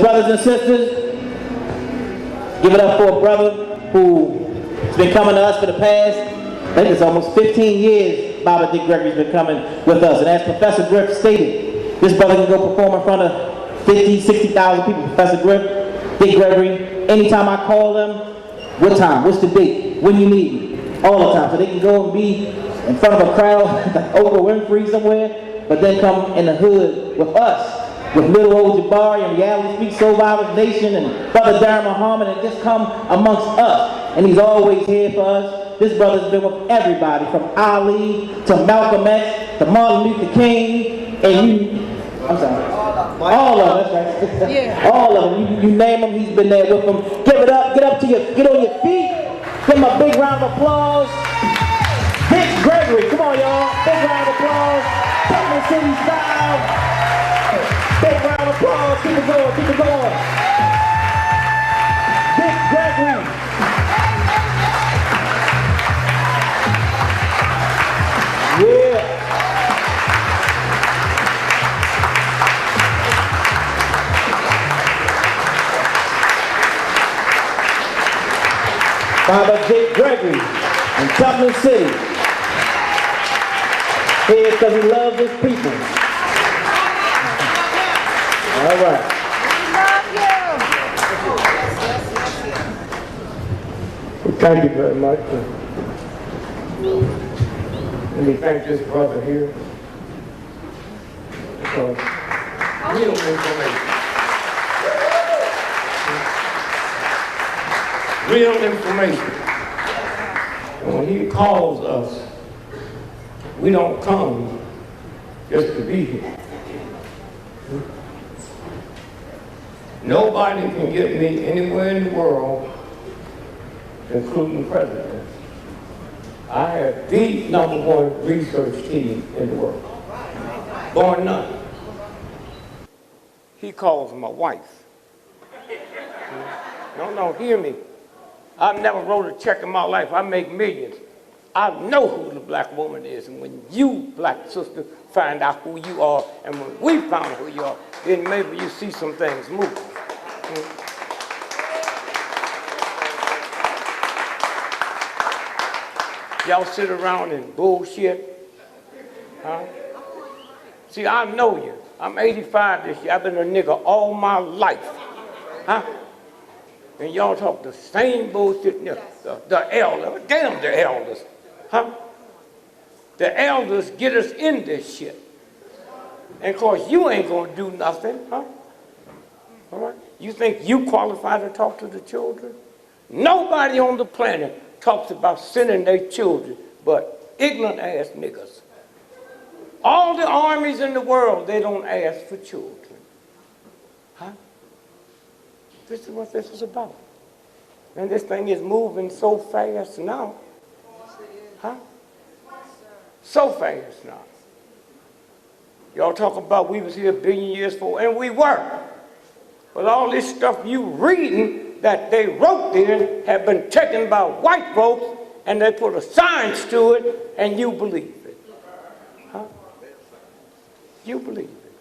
Brothers and sisters, give it up for a brother who's been coming to us for the past, I think it's almost 15 years, Baba Dick Gregory's been coming with us. And as Professor Griff stated, this brother can go perform in front of 50, 60,000 people. Professor Griff, Dick Gregory, anytime I call them, what time, what's the date, when you need me, all the time. So they can go and be in front of a crowd like Oprah Winfrey somewhere, but then come in the hood with us. With Little Old Jabari and Reality Speak Soul Virus Nation and Brother Darren Muhammad, and just come amongst us. And he's always here for us. This brother's been with everybody, from Ali to Malcolm X to Martin Luther King, and I'm sorry. All of them, that's right. Yeah. All of them. You name them, he's been there with them. Give it up, get on your feet. Give him a big round of applause. Dick Gregory, come on y'all. Big round of applause. Baltimore City style. Big round of applause, keep it going, keep it going. Dick Gregory. Yeah. Baba Dick Gregory in Baltimore City. Here because he loves his people. All right. Well, thank you very much. Let me thank this brother here. Because real information. Real information. And when he calls us, we don't come just to be here. Nobody can get me anywhere in the world, including presidents. I have the #1 research team in the world, bar none. He calls my wife. No, hear me. I've never wrote a check in my life. I make millions. I know who the black woman is, and when you, black sister, find out who you are, and when we found who you are, then maybe you see some things move. Y'all sit around and bullshit, huh? See, I know you. I'm 85 this year. I've been a nigga all my life, huh? And y'all talk the same bullshit. The elders, damn the elders, huh? The elders get us in this shit. And of course, you ain't gonna do nothing, huh? All right? You think you qualify to talk to the children? Nobody on the planet talks about sending their children but ignorant ass niggas. All the armies in the world, they don't ask for children. Huh? This is what this is about. And this thing is moving so fast now. Huh? So fast now. Y'all talk about we was here a billion years before, and we were. But all this stuff you reading that they wrote there have been taken by white folks, and they put a science to it, and you believe it. Huh? You believe it.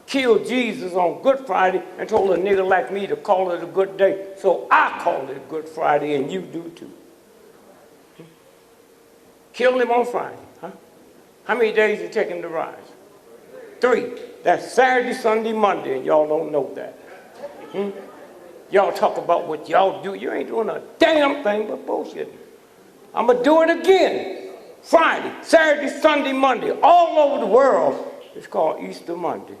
Killed Jesus on Good Friday and told a nigga like me to call it a good day, so I call it Good Friday, and you do too. Killed him on Friday. Huh? How many days did it take him to rise? 3. That's Saturday, Sunday, Monday, and y'all don't know that. Y'all talk about what y'all do. You ain't doing a damn thing but bullshit. I'm going to do it again. Friday, Saturday, Sunday, Monday, all over the world. It's called Easter Monday.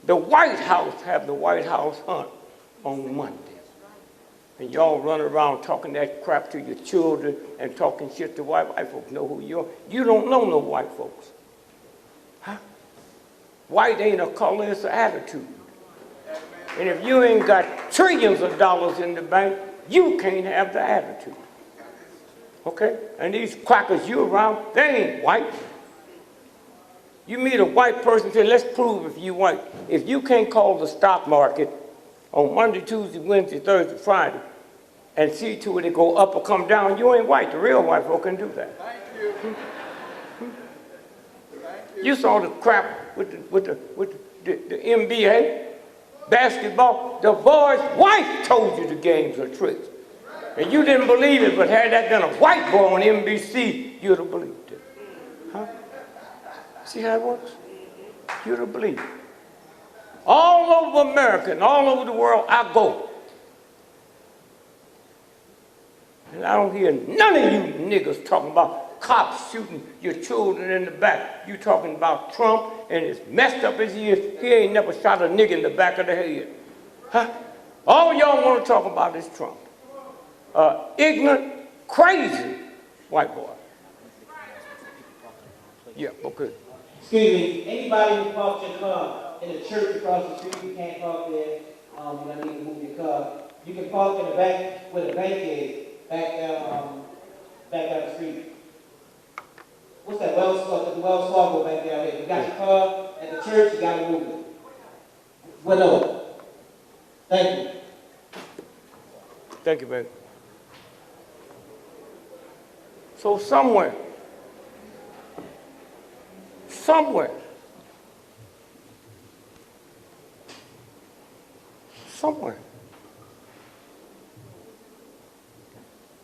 The White House have the White House hunt on Monday. And y'all run around talking that crap to your children and talking shit to white folks know who you are. You don't know no white folks. Huh? White ain't a color, it's an attitude. And if you ain't got trillions of dollars in the bank, you can't have the attitude. Okay? And these crackers you around, they ain't white. You meet a white person and say, let's prove if you white. If you can't call the stock market on Monday, Tuesday, Wednesday, Thursday, Friday, and see to it go up or come down, you ain't white. The real white folk can do that. Thank you. You saw the crap with the NBA. basketball. The boy's wife told you the games are tricks. And you didn't believe it, but had that been a white boy on NBC, you'd have believed it. Huh? See how it works? You'd have believed it. All over America and all over the world, I go. And I don't hear none of you niggas talking about cops shooting your children in the back. You talking about Trump, and as messed up as he is, he ain't never shot a nigga in the back of the head. Huh? All y'all want to talk about is Trump. Ignorant, crazy white boy. Yeah, okay. Excuse me, anybody who parks your car in the church across the street, you can't park there, you don't need to move your car. You can park in the back where the bank is, back down the street. What's that, Wells Fargo back down there? You got your car at the church, you gotta move it. Well, no. Thank you. Thank you, baby. So somewhere,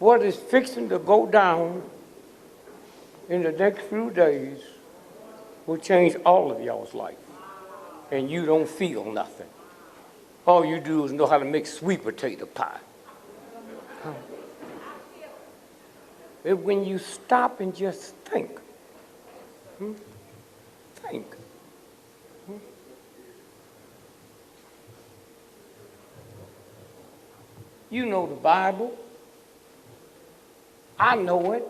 what is fixing to go down in the next few days will change all of y'all's life. And you don't feel nothing. All you do is know how to make sweet potato pie. Huh? And when you stop and just think, think. You know the Bible. I know it.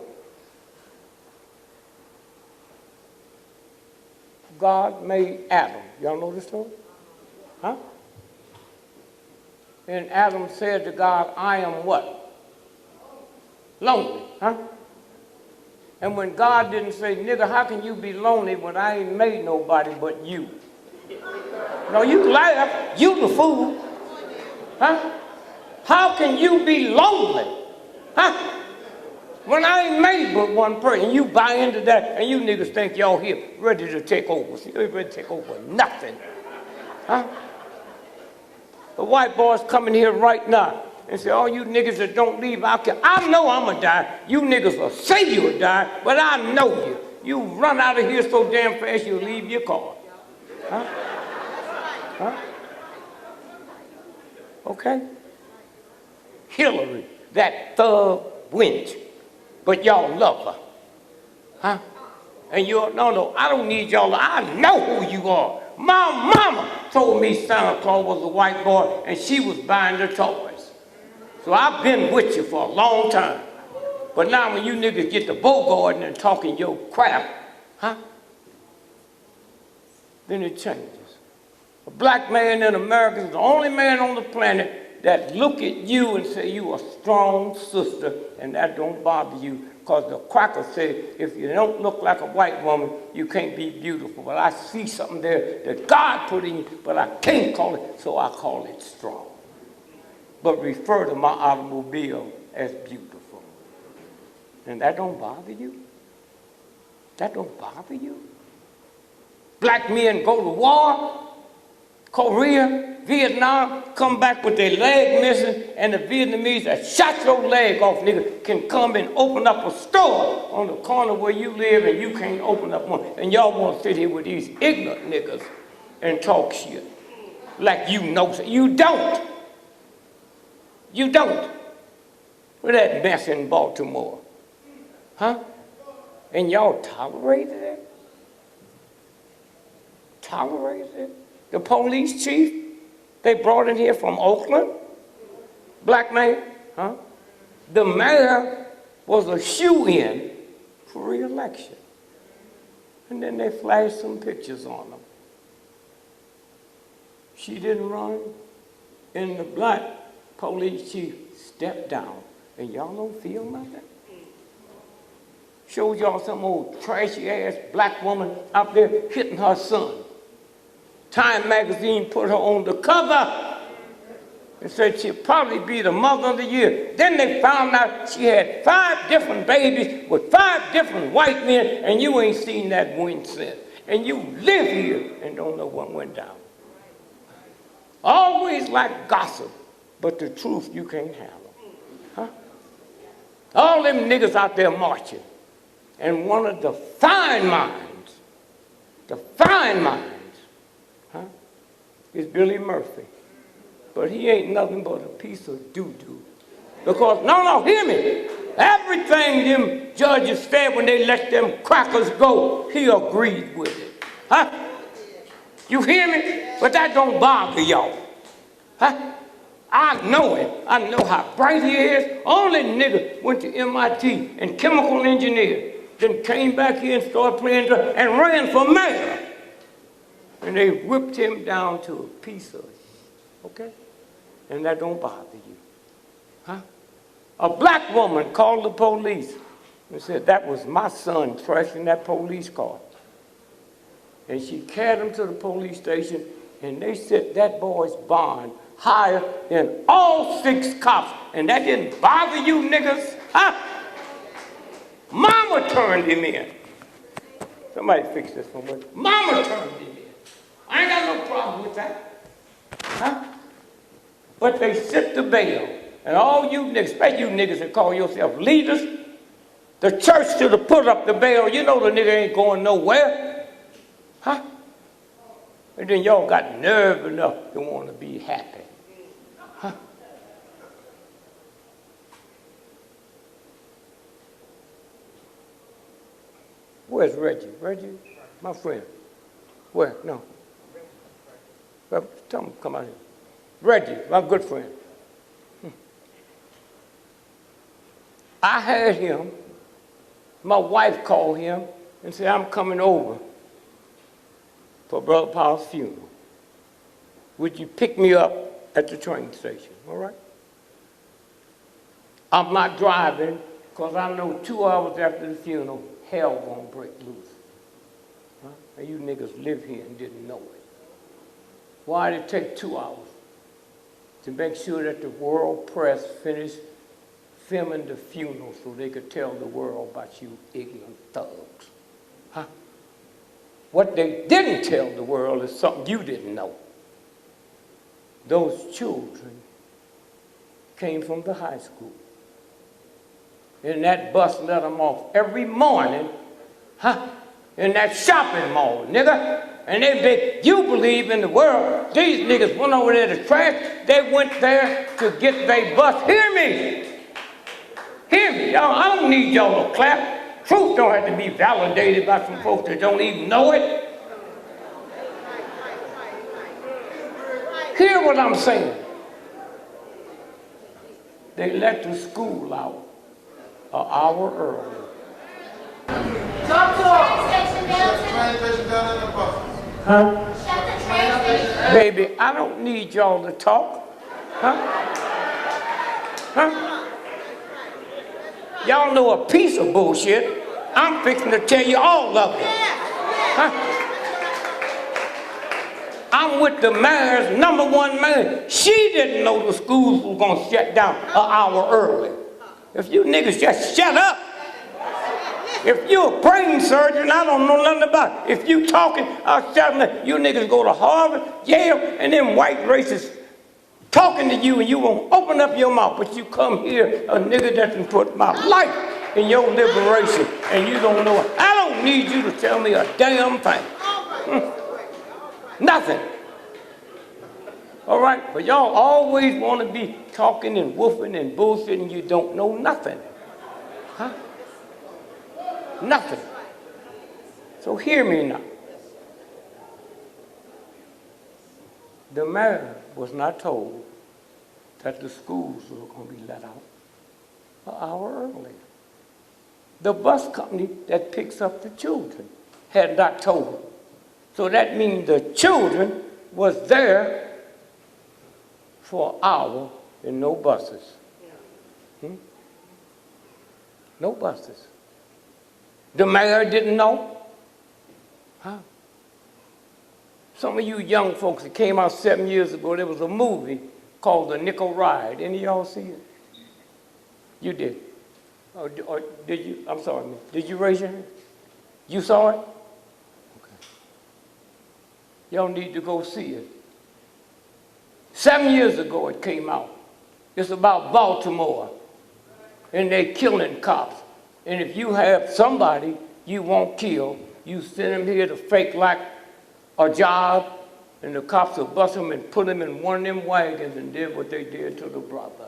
God made Adam. Y'all know this story? Huh? And Adam said to God, I am what? Lonely, huh? And when God didn't say, nigga, how can you be lonely when I ain't made nobody but you? No, you laugh, you the fool. Huh? How can you be lonely? Huh? When I ain't made but one person, you buy into that, and you niggas think y'all here ready to take over. See, you ain't ready to take over nothing. Huh? The white boys coming here right now and say, all you niggas that don't leave out here, I know I'm gonna die. You niggas will say you'll die, but I know you. You run out of here so damn fast you'll leave your car. Huh? Huh? Okay? Hillary, that thug wench, but y'all love her. Huh? And you're, no, I don't need y'all. I know who you are. My mama told me Santa Claus was a white boy and she was buying the toys. So I've been with you for a long time. But now when you niggas get to bogarting and talking your crap, huh? Then it changes. A black man in America is the only man on the planet that look at you and say you a strong sister, and that don't bother you, because the cracker said if you don't look like a white woman, you can't be beautiful. But I see something there that God put in you, but I can't call it, so I call it strong. But refer to my automobile as beautiful. And that don't bother you? That don't bother you? Black men go to war, Korea, Vietnam, come back with their leg missing, and the Vietnamese that shot your leg off, nigga, can come and open up a store on the corner where you live and you can't open up one. And y'all want to sit here with these ignorant niggas and talk shit like you know. You don't. You don't. With that mess in Baltimore. Huh? And y'all tolerated it? Tolerated it? The police chief they brought in here from Oakland, black man, huh? The mayor was a shoe-in for re-election. And then they flashed some pictures on them. She didn't run, and the black police chief stepped down, and y'all don't feel nothing? Showed y'all some old trashy-ass black woman out there hitting her son. Time magazine put her on the cover and said she'd probably be the mother of the year. Then they found out she had 5 different babies with 5 different white men, and you ain't seen that one since. And you live here and don't know what went down. Always like gossip, but the truth you can't handle. Huh? All them niggas out there marching. And one of the fine minds, huh, is Billy Murphy. But he ain't nothing but a piece of doo-doo. Because, no, hear me. Everything them judges said when they let them crackers go, he agreed with it. Huh? You hear me? But that don't bother y'all. Huh? I know him. I know how bright he is. Only nigga went to MIT and chemical engineer. Then came back here and started playing drugs and ran for mayor. And they whipped him down to a piece of shit. Okay? And that don't bother you. Huh? A black woman called the police and said that was my son trash in that police car. And she carried him to the police station, and they set that boy's bond higher than all 6 cops. And that didn't bother you niggas? Huh? Mama turned him in. Somebody fix this for me. Mama turned him in. I ain't got no problem with that. Huh? But they set the bail. And all you niggas, especially you niggas that call yourself leaders, the church should have put up the bail. You know the nigga ain't going nowhere. Huh? And then y'all got nerve enough to want to be happy. Huh? Where's Reggie? Reggie? My friend. Where? No. Well, tell him to come out here. Reggie, my good friend. I had him, my wife called him and said, I'm coming over for Brother Powell's funeral. Would you pick me up at the train station, all right? I'm not driving because I know 2 hours after the funeral, hell gonna break loose. Huh? And you niggas live here and didn't know it. Why did it take 2 hours? To make sure that the world press finished filming the funeral so they could tell the world about you ignorant thugs. Huh? What they didn't tell the world is something you didn't know. Those children came from the high school. And that bus let them off every morning, huh? In that shopping mall, nigga. And you believe in the world. These niggas went over there to trash. They went there to get their bus. Hear me. Hear me, y'all. I don't need y'all to clap. Truth don't have to be validated by some folks that don't even know it. Hear what I'm saying. They let the school out an hour early. Talk to them. Huh? Shut the train station. Baby, I don't need y'all to talk. Huh? Huh? Y'all know a piece of bullshit. I'm fixing to tell you all of it. Huh? I'm with the mayor's #1 man. She didn't know the schools was gonna shut down an hour early. If you niggas just shut up. If you're a brain surgeon, I don't know nothing about it. If you talking, I'll shut up. You niggas go to Harvard, Yale, and them white racists talking to you and you won't open up your mouth, but you come here, a nigga that can put my life in your liberation, and you don't know it. I don't need you to tell me a damn thing. Nothing. All right? But y'all always want to be talking and woofing and bullshitting, and you don't know nothing. Huh? Nothing. So hear me now. The mayor was not told that the schools were going to be let out an hour early. The bus company that picks up the children had not told them. So that means the children was there for an hour and no buses. No buses. The mayor didn't know. Huh? Some of you young folks that came out 7 years ago, there was a movie called The Nickel Ride. Any of y'all see it? You did. Or did you? I'm sorry, man. Did you raise your hand? You saw it? Okay. Y'all need to go see it. 7 years ago it came out. It's about Baltimore, and they're killing cops. And if you have somebody you won't kill, you send them here to fake like a job, and the cops will bust them and put them in one of them wagons and did what they did to the brother.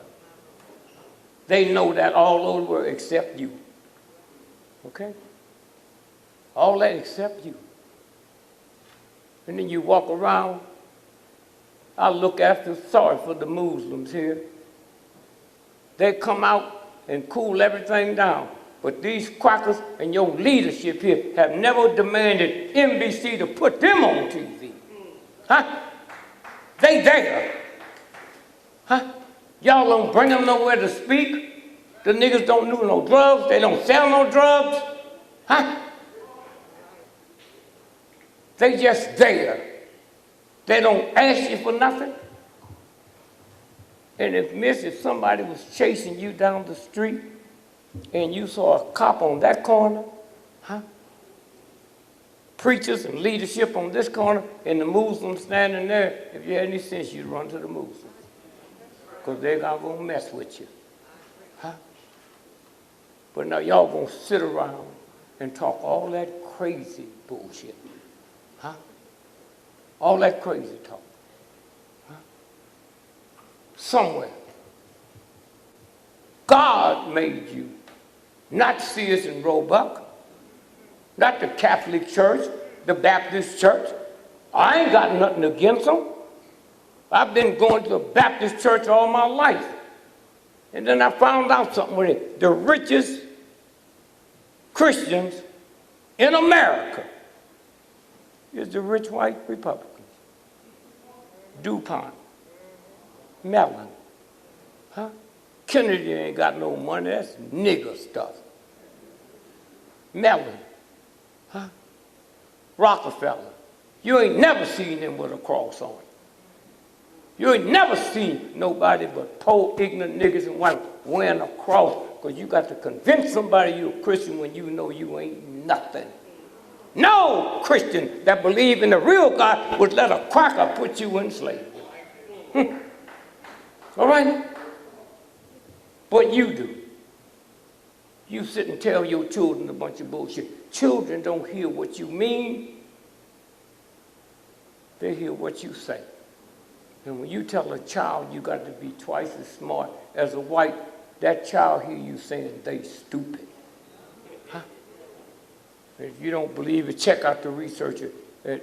They know that all over except you. Okay? All that except you. And then you walk around. I look after, sorry for the Muslims here. They come out and cool everything down. But these crackers and your leadership here have never demanded NBC to put them on TV. Huh? They there. Huh? Y'all don't bring them nowhere to speak. The niggas don't do no drugs. They don't sell no drugs. Huh? They just there. They don't ask you for nothing. And if somebody was chasing you down the street and you saw a cop on that corner, huh? Preachers and leadership on this corner and the Muslims standing there, if you had any sense, you'd run to the Muslims. Because they're not going to mess with you. Huh? But now y'all going to sit around and talk all that crazy bullshit. Huh? All that crazy talk. Huh? Somewhere. God made you, not Sears and Roebuck, not the Catholic Church, the Baptist Church. I ain't got nothing against them. I've been going to a Baptist church all my life. And then I found out something with it. The richest Christians in America is the rich white Republicans. DuPont, Mellon, huh? Kennedy ain't got no money, that's nigger stuff. Mellon, huh? Rockefeller, you ain't never seen them with a cross on. You ain't never seen nobody but poor, ignorant niggas and white wearing a cross, because you got to convince somebody you're a Christian when you know you ain't nothing. No Christian that believe in the real God would let a cracker put you in slavery. All right? But you do. You sit and tell your children a bunch of bullshit. Children don't hear what you mean. They hear what you say. And when you tell a child you got to be twice as smart as a white, that child hear you saying they stupid. Huh? If you don't believe it, check out the research at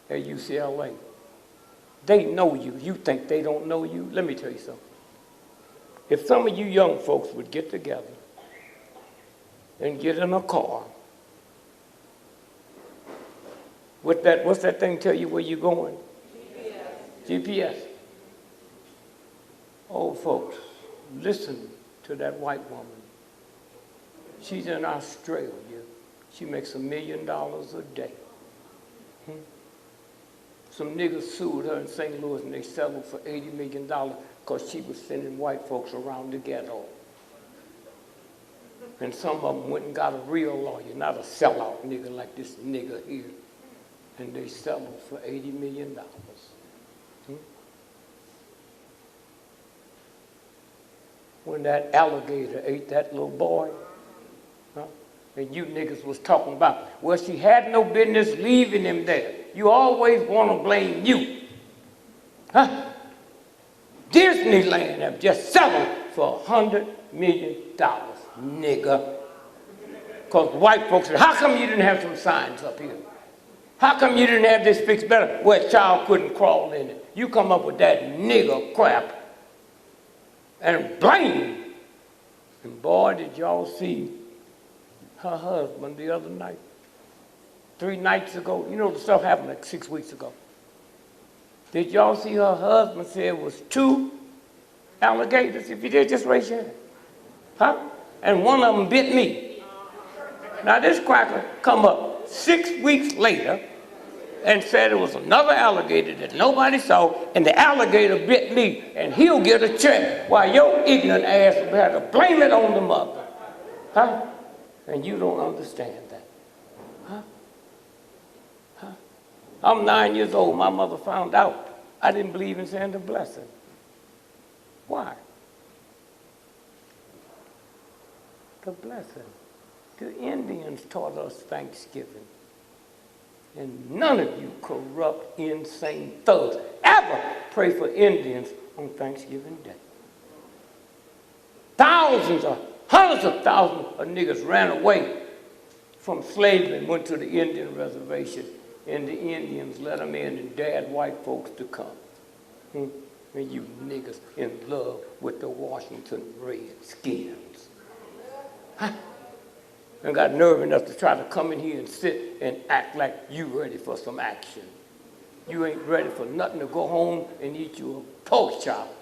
UCLA. They know you. You think they don't know you? Let me tell you something. If some of you young folks would get together and get in a car with that, what's that thing tell you where you're going? GPS. Old folks, listen to that white woman. She's in Australia. She makes $1 million a day. Some niggas sued her in St. Louis and they settled for $80 million because she was sending white folks around the ghetto. And some of them went and got a real lawyer, not a sellout nigga like this nigga here. And they settled for $80 million. When that alligator ate that little boy, huh? And you niggas was talking about, well, she had no business leaving him there. You always want to blame you. Huh? Disneyland have just settled for $100 million, nigga. Because white folks said, how come you didn't have some signs up here? How come you didn't have this fixed better where a child couldn't crawl in it? You come up with that nigger crap and blame. And boy, did y'all see her husband the other night. 3 nights ago. You know, the stuff happened like 6 weeks ago. Did y'all see her husband say it was 2 alligators? If you did, just raise your hand. Huh? And one of them bit me. Now this cracker come up 6 weeks later and said it was another alligator that nobody saw, and the alligator bit me, and he'll get a check while your ignorant ass will have to blame it on the mother. Huh? And you don't understand that. Huh? Huh? I'm 9 years old. My mother found out I didn't believe in saying the blessing. Why? The blessing. The Indians taught us Thanksgiving. And none of you corrupt, insane thugs ever pray for Indians on Thanksgiving Day. Thousands or hundreds of thousands of niggas ran away from slavery and went to the Indian reservation, and the Indians let them in and dared white folks to come. And you niggas in love with the Washington Redskins. Huh? And got nerve enough to try to come in here and sit and act like you ready for some action. You ain't ready for nothing to go home and eat you a pork chop.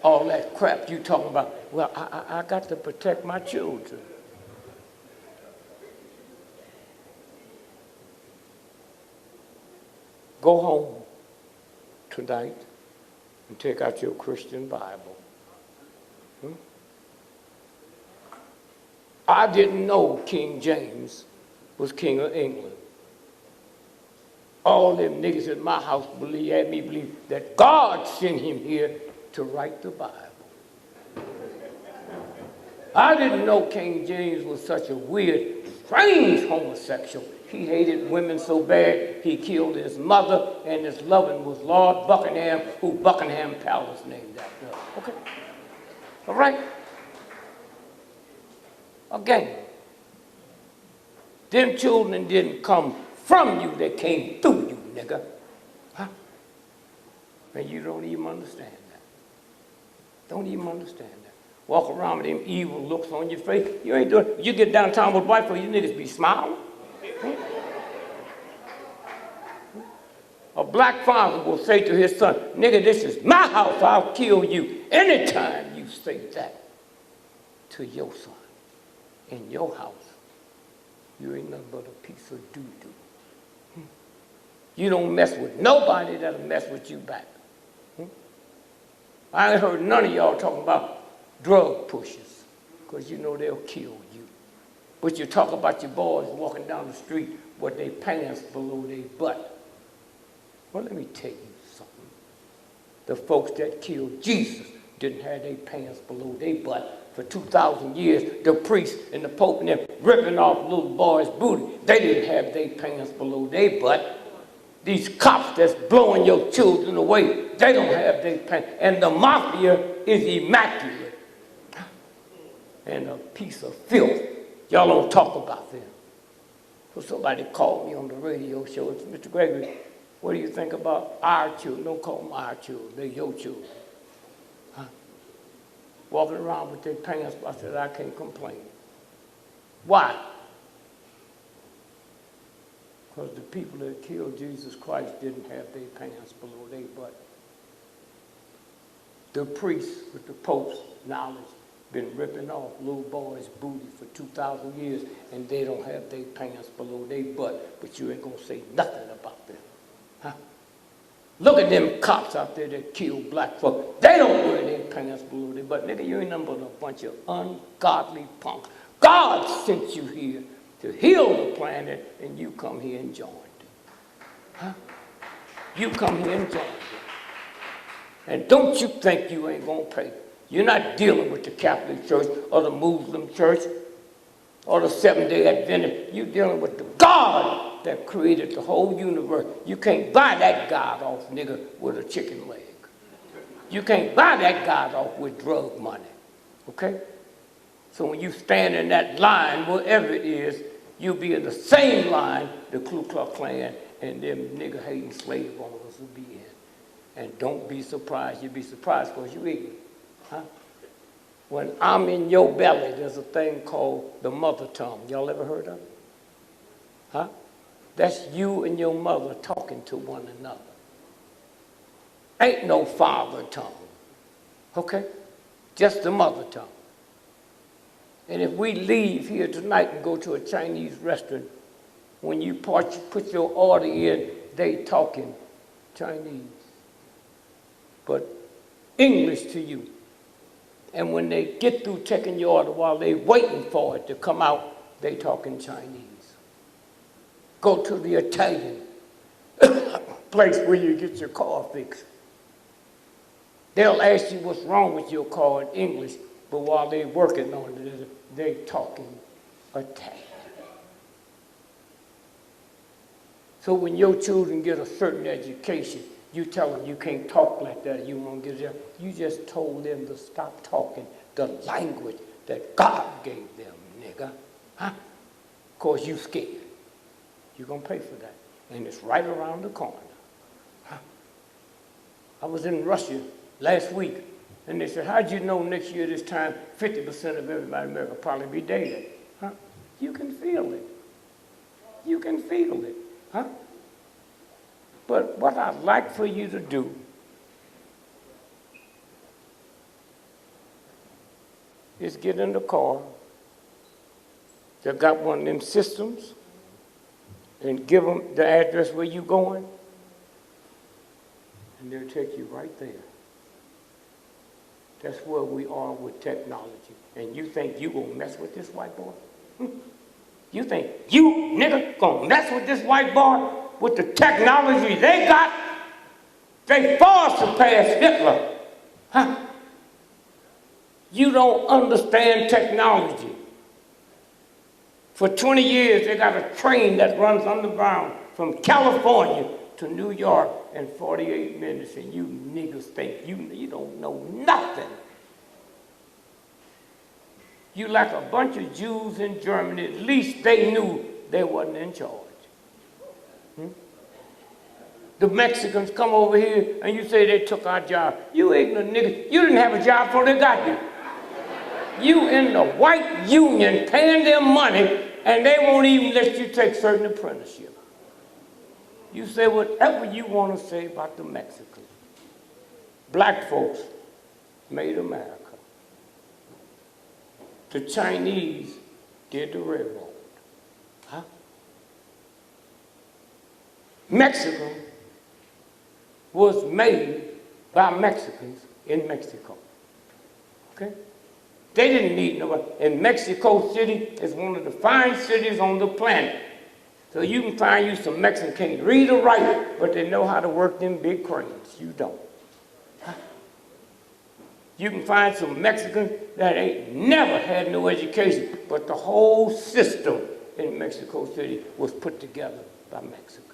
All that crap you talking about. Well, I got to protect my children. Go home tonight and take out your Christian Bible. I didn't know King James was King of England. All them niggas at my house had me believe that God sent him here to write the Bible. I didn't know King James was such a weird, strange homosexual. He hated women so bad, he killed his mother, and his loving was Lord Buckingham, who Buckingham Palace named after. Okay? All right? Again, them children didn't come from you, they came through you, nigga. Huh? And you don't even understand that. Don't even understand that. Walk around with them evil looks on your face. You ain't doing it. You get downtown with white folks, you niggas be smiling. A black father will say to his son, nigga, this is my house, I'll kill you. Anytime you say that to your son in your house, you ain't nothing but a piece of doo-doo. You don't mess with nobody that'll mess with you back. I ain't heard none of y'all talking about drug pushers, because you know they'll kill you. But you talk about your boys walking down the street with their pants below their butt. Well, let me tell you something. The folks that killed Jesus didn't have their pants below their butt. For 2,000 years, the priests and the Pope and them ripping off little boys' booty. They didn't have their pants below their butt. These cops that's blowing your children away, they don't have their pants. And the mafia is immaculate. And a piece of filth. Y'all don't talk about them. So somebody called me on the radio show. It's Mr. Gregory, what do you think about our children? Don't call them our children. They're your children. Huh? Walking around with their pants, I said, I can't complain. Why? Because the people that killed Jesus Christ didn't have their pants below their butt. The priests with the Pope's knowledge been ripping off little boys' booty for 2,000 years, and they don't have their pants below their butt, but you ain't gonna say nothing about them. Huh? Look at them cops out there that kill black folk. They don't wear their pants below their butt. Nigga, you ain't nothing but a bunch of ungodly punks. God sent you here to heal the planet, and you come here and joined it. Huh? You come here and joined it. And don't you think you ain't gonna pay. You're not dealing with the Catholic Church or the Muslim Church or the Seventh-day Adventist. You're dealing with the God that created the whole universe. You can't buy that God off, nigga, with a chicken leg. You can't buy that God off with drug money, okay? So when you stand in that line, wherever it is, you'll be in the same line the Ku Klux Klan and them nigger-hating slave owners will be in. And don't be surprised. You'll be surprised because you ignorant. Huh? When I'm in your belly, there's a thing called the mother tongue. Y'all ever heard of it? Huh? That's you and your mother talking to one another. Ain't no father tongue. Okay? Just the mother tongue. And if we leave here tonight and go to a Chinese restaurant, when you put your order in, they talking Chinese. But English to you. And when they get through taking your order, while they waiting for it to come out, they talking Chinese. Go to the Italian place where you get your car fixed. They'll ask you what's wrong with your car in English, but while they're working on it, they're talking Italian. So when your children get a certain education, you tell them you can't talk like that, you won't get it. You just told them to stop talking the language that God gave them, nigga. Huh? Of course, you scared. You're going to pay for that. And it's right around the corner. Huh? I was in Russia last week, and they said, how'd you know next year this time 50% of everybody in America will probably be dead? Huh? You can feel it. You can feel it. Huh? But what I'd like for you to do is get in the car that got one of them systems and give them the address where you're going, and they'll take you right there. That's where we are with technology. And you think you gonna mess with this white boy? You think you, nigga, gonna mess with this white boy with the technology they got? They far surpass Hitler. Huh? You don't understand technology. For 20 years, they got a train that runs underground from California to New York in 48 minutes, and you niggas think you don't know nothing. You like a bunch of Jews in Germany, at least they knew they wasn't in charge. The Mexicans come over here and you say they took our job. You ignorant niggas, you didn't have a job before they got here. You in the white union paying them money, and they won't even let you take certain apprenticeship. You say whatever you want to say about the Mexicans. Black folks made America. The Chinese did the railroad. Huh? Mexico was made by Mexicans in Mexico. Okay? They didn't need nobody. And Mexico City is one of the fine cities on the planet. So you can find you some Mexicans can't read or write, but they know how to work them big cranes. You don't. Huh? You can find some Mexicans that ain't never had no education, but the whole system in Mexico City was put together by Mexicans.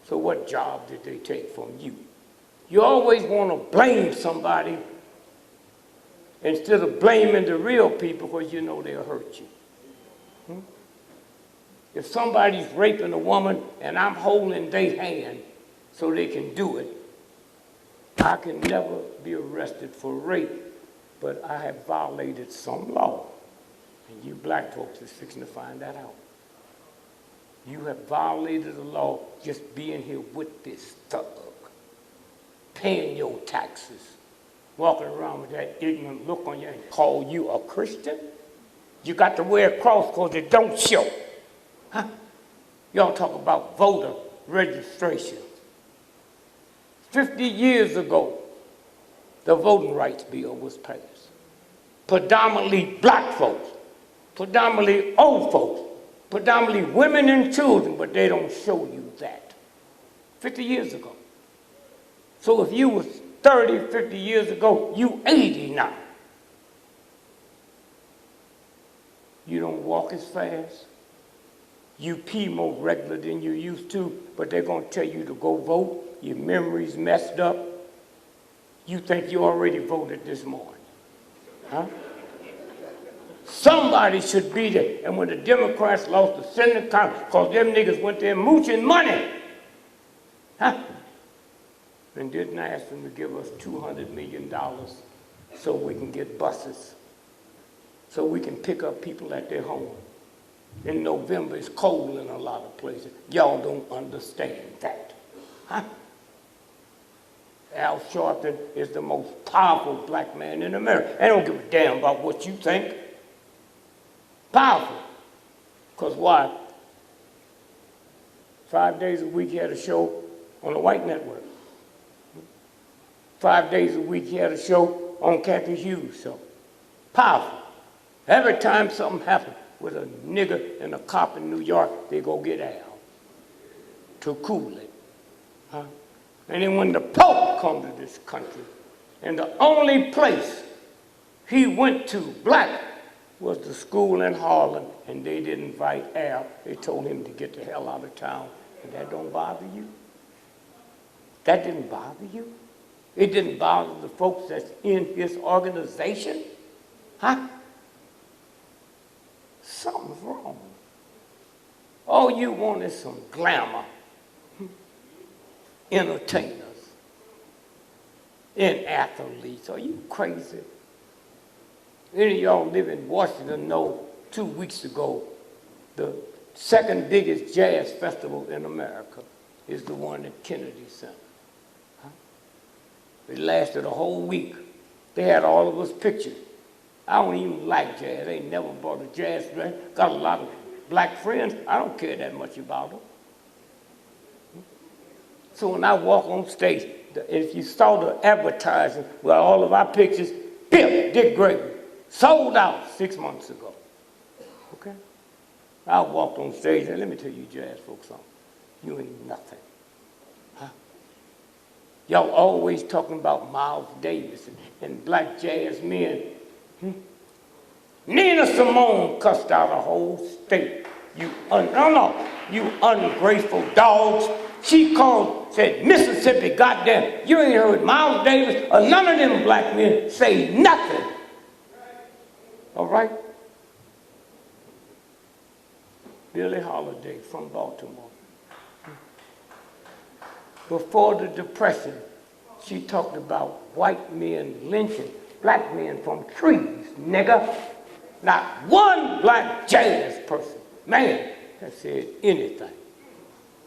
So what job did they take from you? You always want to blame somebody instead of blaming the real people, because you know they'll hurt you. If somebody's raping a woman and I'm holding their hand so they can do it, I can never be arrested for rape, but I have violated some law. And you black folks is fixing to find that out. You have violated the law just being here with this thug, paying your taxes, walking around with that ignorant look on you and call you a Christian? You got to wear a cross because it don't show. Huh? Y'all talk about voter registration. 50 years ago, the Voting Rights Bill was passed. Predominantly black folks, predominantly old folks, predominantly women and children, but they don't show you that. 50 years ago. So if you was 30, 50 years ago, you 80 now. You don't walk as fast. You pee more regular than you used to, but they're going to tell you to go vote. Your memory's messed up. You think you already voted this morning. Huh? Somebody should be there. And when the Democrats lost the Senate Congress, because them niggas went there mooching money, huh? And didn't ask them to give us $200 million so we can get buses, so we can pick up people at their home. In November, it's cold in a lot of places. Y'all don't understand that. Huh? Al Sharpton is the most powerful black man in America. I don't give a damn about what you think. Powerful. Because why? 5 days a week he had a show on the white network. 5 days a week he had a show on Kathy Hughes' show. Powerful. Every time something happened, with a nigger and a cop in New York, they go get Al to cool it. Huh? And then when the Pope come to this country, and the only place he went to, black, was the school in Harlem, and they didn't invite Al. They told him to get the hell out of town. And that don't bother you? That didn't bother you? It didn't bother the folks that's in his organization? Huh? Something's wrong. All you want is some glamour, entertainers, and athletes. Are you crazy? Any of y'all live in Washington know 2 weeks ago, the second biggest jazz festival in America is the one at Kennedy Center. Huh? It lasted a whole week. They had all of us pictures. I don't even like jazz. They never bought a jazz dress. Got a lot of black friends. I don't care that much about them. So when I walk on stage, if you saw the advertising with all of our pictures, Dick Gregory, sold out 6 months ago. Okay? I walked on stage and let me tell you jazz folks something. You ain't nothing. Huh? Y'all always talking about Miles Davis and black jazz men. Nina Simone cussed out a whole state. You ungrateful dogs. She called, said, Mississippi, goddamn, you ain't heard Miles Davis or none of them black men say nothing. All right? Billie Holiday from Baltimore. Before the Depression, she talked about white men lynching black men from trees, nigga. Not one black jazz person, man, that said anything.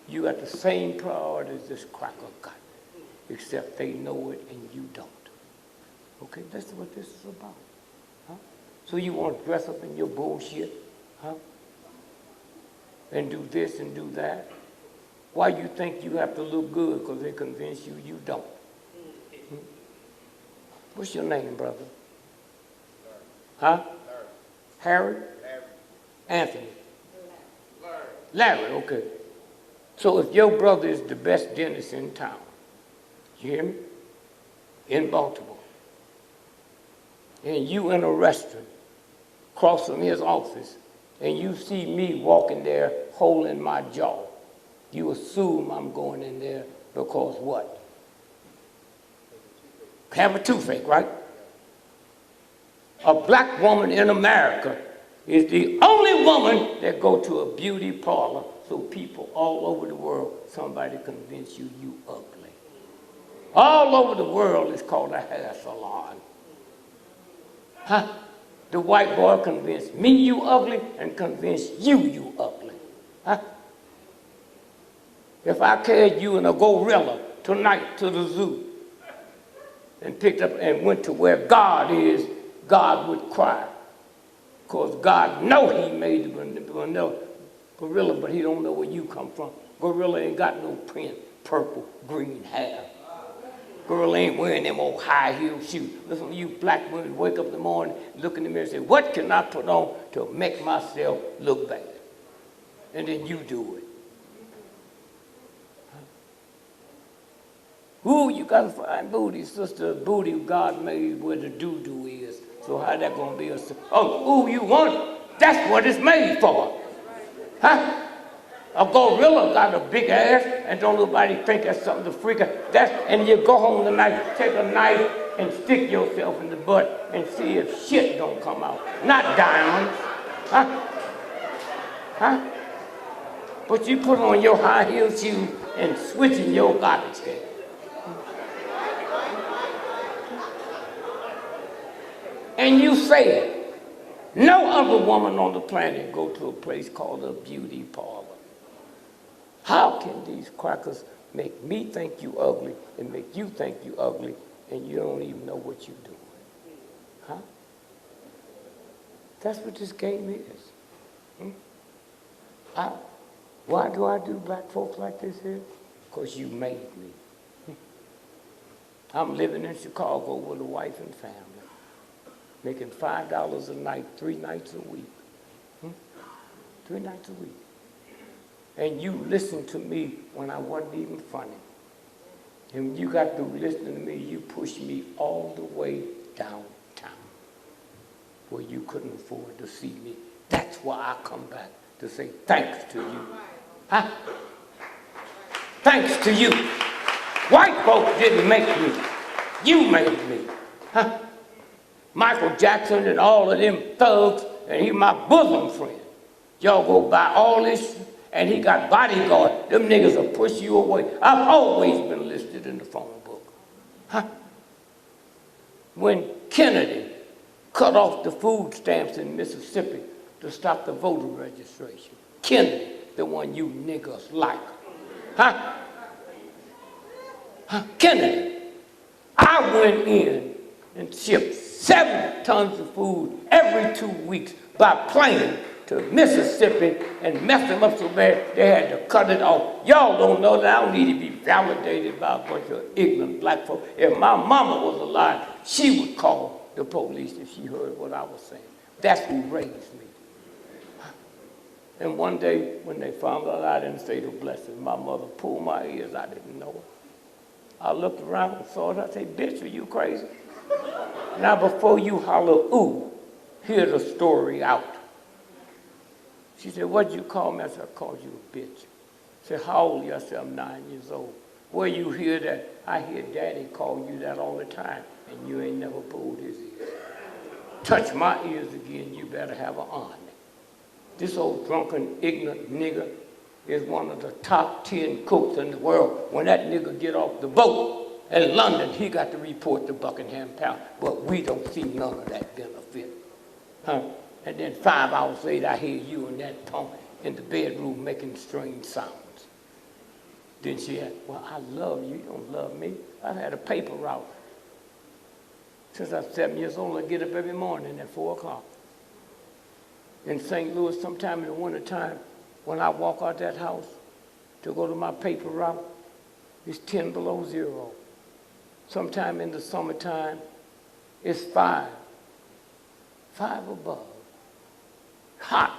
You got the same priorities this cracker got, except they know it and you don't. Okay, that's what this is about. Huh? So you want to dress up in your bullshit, huh? And do this and do that? Why you think you have to look good because they convince you you don't? Hmm? What's your name, brother? Huh? Harry? Anthony? Larry, okay. So if your brother is the best dentist in town, you hear me? In Baltimore, and you in a restaurant across from his office, and you see me walking there holding my jaw, you assume I'm going in there because what? Have a toothache, right? A black woman in America is the only woman that go to a beauty parlor so people all over the world, somebody convince you you ugly. All over the world it's called a hair salon. Huh? The white boy convinced me you ugly and convinced you ugly. Huh? If I carried you in a gorilla tonight to the zoo and picked up and went to where God is, God would cry. Because God know he made the gorilla, but he don't know where you come from. Gorilla ain't got no print, purple, green hair. Gorilla ain't wearing them old high-heel shoes. Listen, you black women wake up in the morning, look in the mirror and say, what can I put on to make myself look bad? And then you do it. Ooh, you got a fine booty, sister. Booty God made where the doo-doo is. So how that gonna be a... Oh, ooh, you want it? That's what it's made for. Huh? A gorilla got a big ass, and don't nobody think that's something to freak out. And you go home tonight, take a knife, and stick yourself in the butt and see if shit don't come out. Not diamonds. Huh? Huh? But you put on your high heel shoes and switch in your garbage can. And you say it. No other woman on the planet go to a place called a beauty parlor. How can these crackers make me think you ugly and make you think you ugly and you don't even know what you're doing? Huh? That's what this game is. Why do I do black folks like this here? Because you made me. I'm living in Chicago with a wife and family, making $5 a night, 3 nights a week. 3 nights a week. And you listened to me when I wasn't even funny. And when you got through listening to me, you pushed me all the way downtown where you couldn't afford to see me. That's why I come back to say thanks to you. Huh? Thanks to you. White folks didn't make me. You made me. Huh? Michael Jackson and all of them thugs, and he my bosom friend. Y'all go buy all this, and he got bodyguards. Them niggas will push you away. I've always been listed in the phone book. Huh? When Kennedy cut off the food stamps in Mississippi to stop the voter registration. Kennedy, the one you niggas like. Huh? Huh? Kennedy. I went in and shipped 7 tons of food every 2 weeks by plane to Mississippi and messed them up so bad they had to cut it off. Y'all don't know that I don't need to be validated by a bunch of ignorant black folks. If my mama was alive, she would call the police if she heard what I was saying. That's who raised me. And one day when they found out I didn't say the blessing, my mother pulled my ears. I didn't know it. I looked around and saw it. I said, bitch, are you crazy? Now before you holler, ooh, hear the story out. She said, what'd you call me? I said, I called you a bitch. She said, how old are you? I said, I'm 9 years old. Where you hear that? I hear Daddy call you that all the time, and you ain't never pulled his ears. Touch my ears again, you better have an army. This old drunken, ignorant nigger is one of the top 10 cooks in the world. When that nigga get off the boat in London, he got to report to Buckingham Palace, but we don't see none of that benefit. Huh? And then 5 hours later, I hear you and that punk in the bedroom making strange sounds. Then she said, well, I love you. You don't love me. I had a paper route. Since I was 7 years old, I get up every morning at 4 o'clock. In St. Louis, sometime in the wintertime, when I walk out that house to go to my paper route, it's 10 below zero. Sometime in the summertime, it's 5 above. Hot.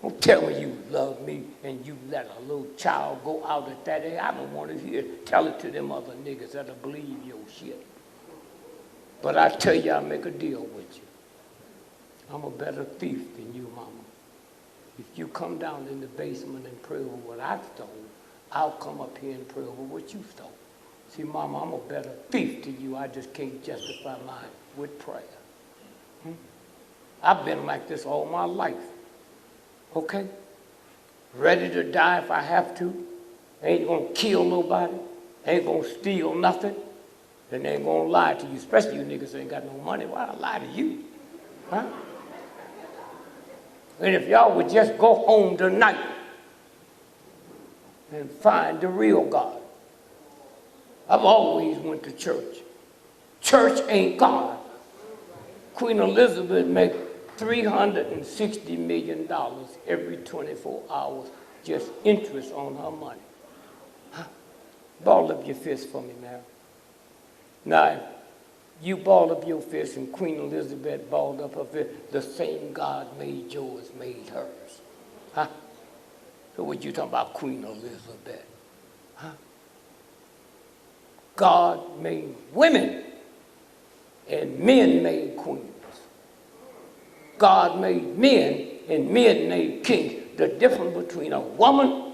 Don't tell me you love me and you let a little child go out at that age. I don't want to hear it. Tell it to them other niggas that'll believe your shit. But I tell you, I'll make a deal with you. I'm a better thief than you, mama. If you come down in the basement and pray over what I stole, I'll come up here and pray over what you stole. See, mama, I'm a better thief than you. I just can't justify mine with prayer. I've been like this all my life. Okay? Ready to die if I have to. Ain't gonna kill nobody. Ain't gonna steal nothing. And ain't gonna lie to you, especially you niggas ain't got no money. Why I lie to you? Huh? And if y'all would just go home tonight and find the real God. I've always went to church. Church ain't God. Queen Elizabeth make $360 million every 24 hours, just interest on her money. Huh? Ball up your fist for me, man. Now, you balled up your fist and Queen Elizabeth balled up her fist. The same God made yours, made hers. Huh? So what you talking about, Queen Elizabeth? Huh? God made women and men made queens. God made men and men made kings. The difference between a woman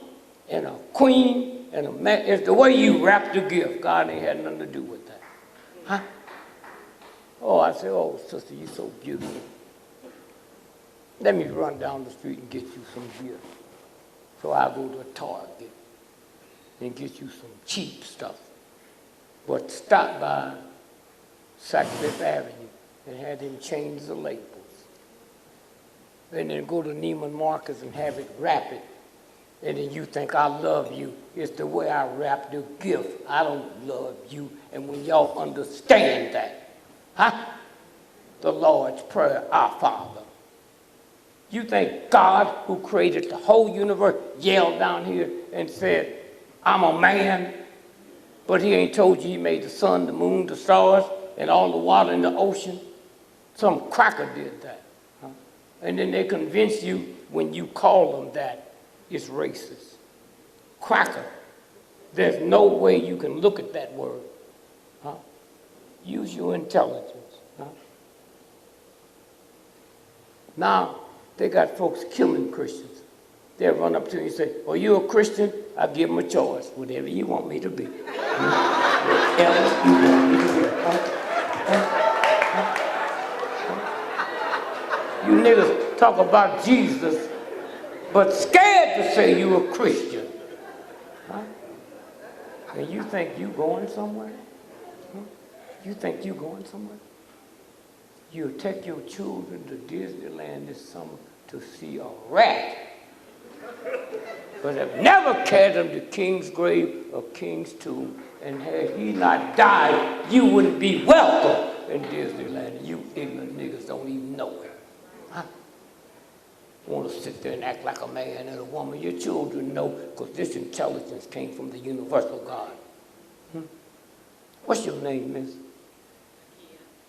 and a queen and a man is the way you wrap the gift. God ain't had nothing to do with that. Huh? Oh, I say, oh, sister, you're so beautiful. Let me run down the street and get you some beer. So I go to Target and get you some cheap stuff. But stop by Sutcliffe Avenue and have them change the labels. And then go to Neiman Marcus and have it wrap it. And then you think I love you. It's the way I wrap the gift. I don't love you. And when y'all understand that, huh? The Lord's Prayer, our Father. You think God, who created the whole universe, yelled down here and said, I'm a man, but he ain't told you he made the sun, the moon, the stars, and all the water in the ocean? Some cracker did that. Huh? And then they convinced you when you call them that, it's racist. Cracker. There's no way you can look at that word. Huh? Use your intelligence. Huh? Now, they got folks killing Christians. They'll run up to you and say, "Are you a Christian?" I give them a choice, whatever you want me to be. Whatever you want me to be. You niggas talk about Jesus, but scared to say you a Christian. Huh? And you think you going somewhere? Huh? You think you going somewhere? You'll take your children to Disneyland this summer to see a rat, but have never carried them to King's grave or King's tomb, and had he not died, you wouldn't be welcome in Disneyland. You ignorant niggas don't even know it. Huh? Want to sit there and act like a man and a woman. Your children know, because this intelligence came from the universal God. What's your name, miss?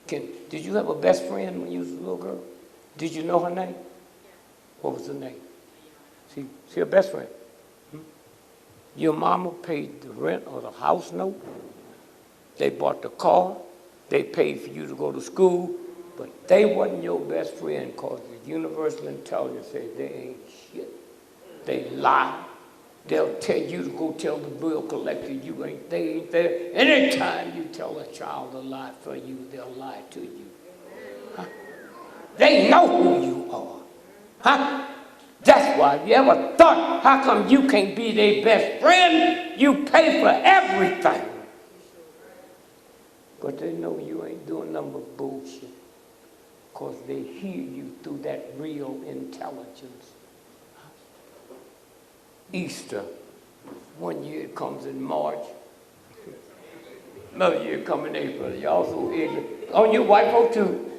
Did you have a best friend when you was a little girl? Did you know her name? What was her name? See her best friend. Your mama paid the rent or the house note. They bought the car. They paid for you to go to school. But they wasn't your best friend, because the universal intelligence said they ain't shit. They lie. They'll tell you to go tell the bill collector they ain't there. Anytime you tell a child a lie for you, they'll lie to you. Huh? They know who you are. Huh? That's why, if you ever thought, how come you can't be their best friend? You pay for everything. But they know you ain't doing nothing but bullshit, because they hear you through that real intelligence. Easter, one year it comes in March, another year it comes in April. Y'all so ignorant. Oh, you white folk too.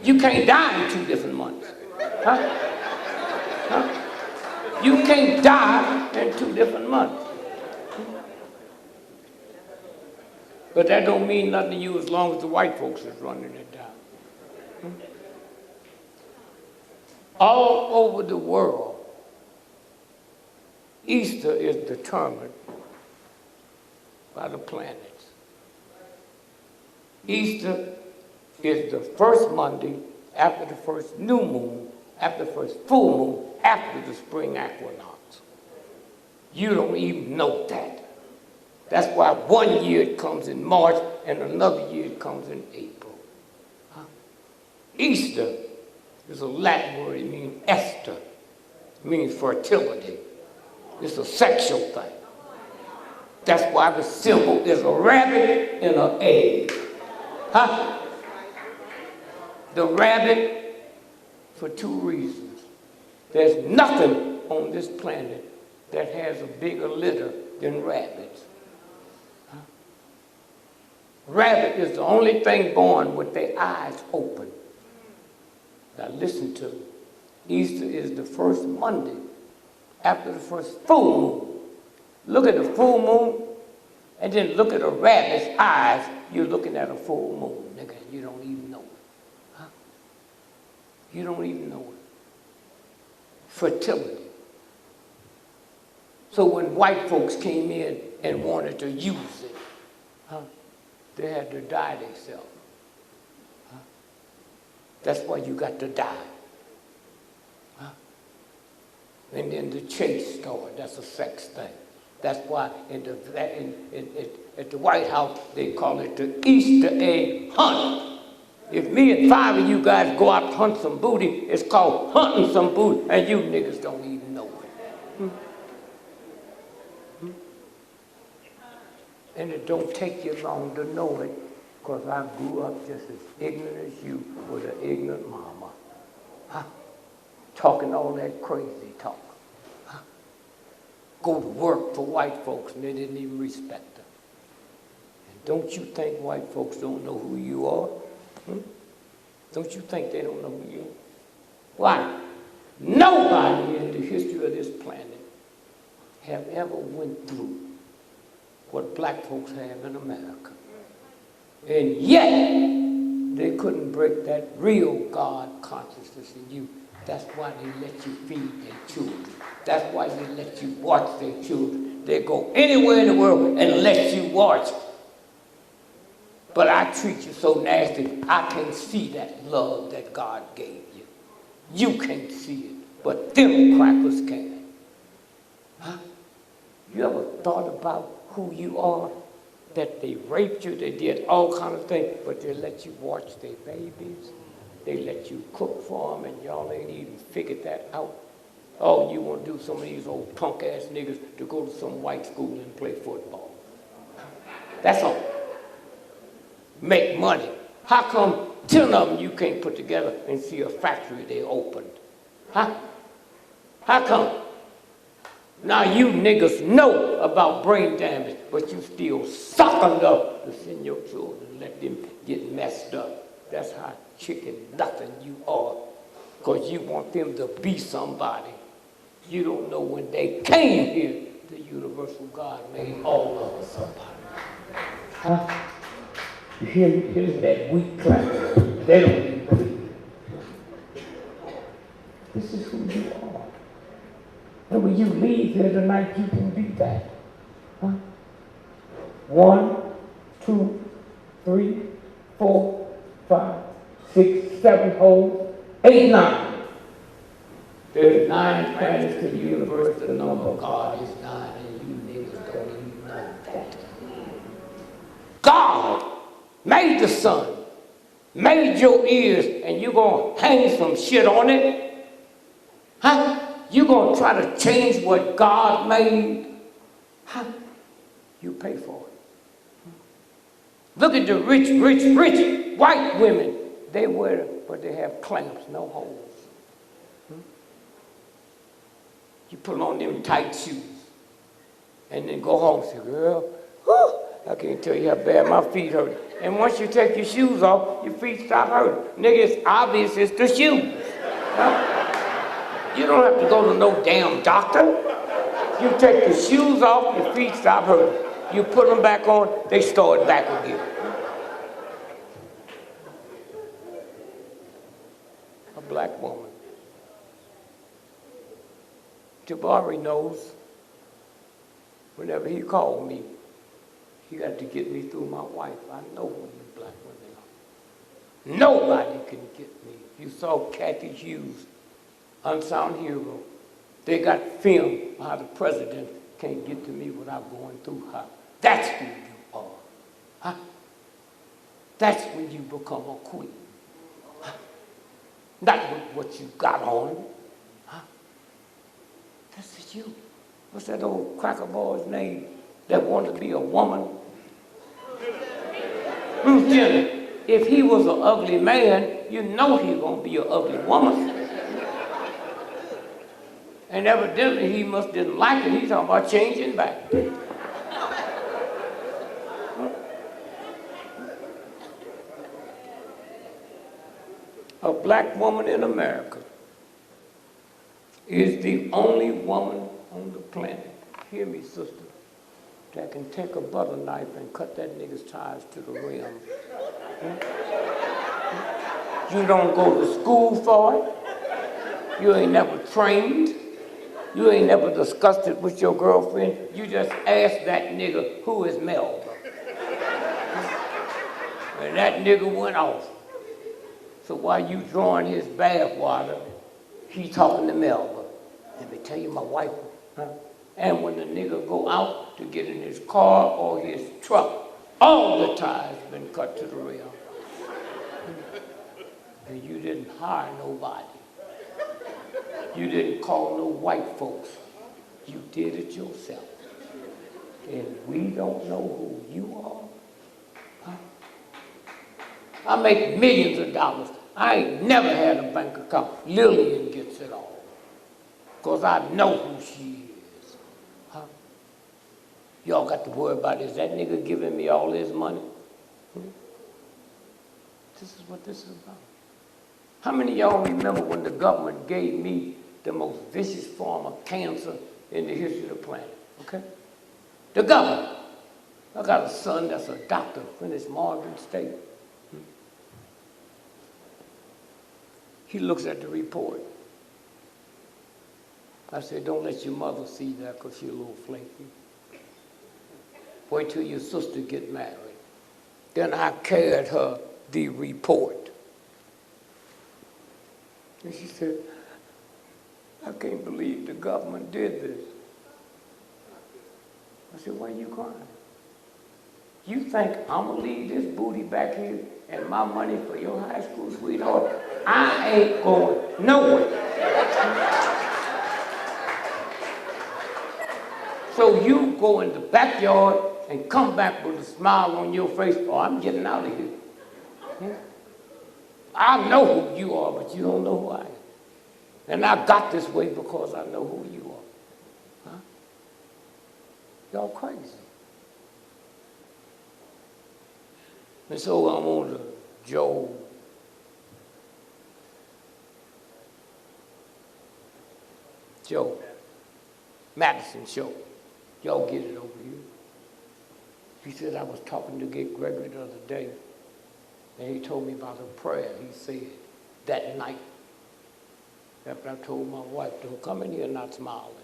You can't die in 2 different months. Huh? Huh? You can't die in 2 different months. But that don't mean nothing to you as long as the white folks is running it down. All over the world, Easter is determined by the planets. Easter is the first Monday after the first new moon, after the first full moon, after the spring equinox. You don't even know that. That's why one year it comes in March and another year it comes in April. Huh? Easter is a Latin word. It means Esther. It means fertility. It's a sexual thing. That's why the symbol is a rabbit and an egg. Huh? The rabbit, for 2 reasons. There's nothing on this planet that has a bigger litter than rabbits. Huh? Rabbit is the only thing born with their eyes open. Now listen to me. Easter is the first Monday after the first full moon. Look at the full moon, and then look at a rabbit's eyes. You're looking at a full moon, nigga. You don't even know it. Huh? You don't even know it. Fertility. So when white folks came in and wanted to use it, huh, they had to die themselves. Huh? That's why you got to die. And then the chase started. That's a sex thing. That's why at the White House, they call it the Easter egg hunt. If me and 5 of you guys go out to hunt some booty, it's called hunting some booty, and you niggas don't even know it. And it don't take you long to know it, because I grew up just as ignorant as you with an ignorant mama. Huh? Talking all that crazy talk. Huh? Go to work for white folks and they didn't even respect her. And don't you think white folks don't know who you are? Don't you think they don't know who you are? Why? Nobody in the history of this planet have ever went through what black folks have in America. And yet, they couldn't break that real God consciousness in you. That's why they let you feed their children. That's why they let you watch their children. They go anywhere in the world and let you watch. But I treat you so nasty, I can't see that love that God gave you. You can't see it, but them crackers can. Huh? You ever thought about who you are? That they raped you, they did all kinds of things, but they let you watch their babies. They let you cook for them, and y'all ain't even figured that out. All you want to do, some of these old punk-ass niggas, to go to some white school and play football. That's all. Make money. How come 10 of them you can't put together and see a factory they opened? Huh? How come? Now you niggas know about brain damage, but you still suck enough to send your children and let them get messed up. That's how chicken nothing you are, because you want them to be somebody. You don't know when they came here, the universal God made all of us somebody. Huh? You hear me? Here's that weak clap. They don't even believe it. This is who you are. And when you leave here tonight, you can be that. Huh? 1, 2, 3, 4, 5, 6, 7 holes, 8, 9. There's 9 planets to the universe. The number of God is 9, and you niggas don't even know that. God made the sun, made your ears, and you gonna hang some shit on it? Huh? You gonna try to change what God made? Huh? You pay for it. Look at the rich white women. They wear them, but they have clamps, no holes. You put on them tight shoes and then go home and say, girl, whew, I can't tell you how bad my feet hurt. And once you take your shoes off, your feet stop hurting. Nigga, it's obvious it's the shoes. Huh? You don't have to go to no damn doctor. You take the shoes off, your feet stop hurting. You put them back on, they start back again. A black woman. Jabari knows whenever he called me, he got to get me through my wife. I know who you black women are. Nobody can get me. You saw Kathy Hughes, Unsung Hero. They got film how the president can't get to me without going through her. That's who you are. Huh? That's when you become a queen. Huh? Not with what you got on. Huh? That's you. What's that old cracker boy's name that wanted to be a woman? Bruce Jenner. If he was an ugly man, you know he's going to be an ugly woman. And evidently he must didn't like it. He's talking about changing back. A black woman in America is the only woman on the planet, hear me, sister, that can take a butter knife and cut that nigga's tires to the rim. You don't go to school for it. You ain't never trained. You ain't never discussed it with your girlfriend. You just ask that nigga, who is Melba? And that nigga went off. So while you drawing his bath water, he talking to Melba. Let me tell you, my wife, huh? And when the nigga go out to get in his car or his truck, all the tires been cut to the rim. And you didn't hire nobody. You didn't call no white folks. You did it yourself. And we don't know who you are. Huh? I make millions of dollars. I ain't never had a bank account. Lillian gets it all. Because I know who she is. Huh? Y'all got to worry about, is that nigga giving me all his money? This is what this is about. How many of y'all remember when the government gave me the most vicious form of cancer in the history of the planet? Okay? The government. I got a son that's a doctor, finished Morgan State. He looks at the report. I said, don't let your mother see that because she's a little flaky. Wait till your sister get married. Then I carried her the report. And she said, I can't believe the government did this. I said, why are you crying? You think I'm going to leave this booty back here and my money for your high school sweetheart? I ain't going nowhere. So you go in the backyard and come back with a smile on your face, oh, I'm getting out of here. I know who you are, but you don't know who I am. And I got this way because I know who you are. Huh? Y'all crazy. And so I'm on the Joe Madison show. Y'all get it over here. He said I was talking to Gregory the other day, and he told me about a prayer he said that night after I told my wife, don't come in here not smiling.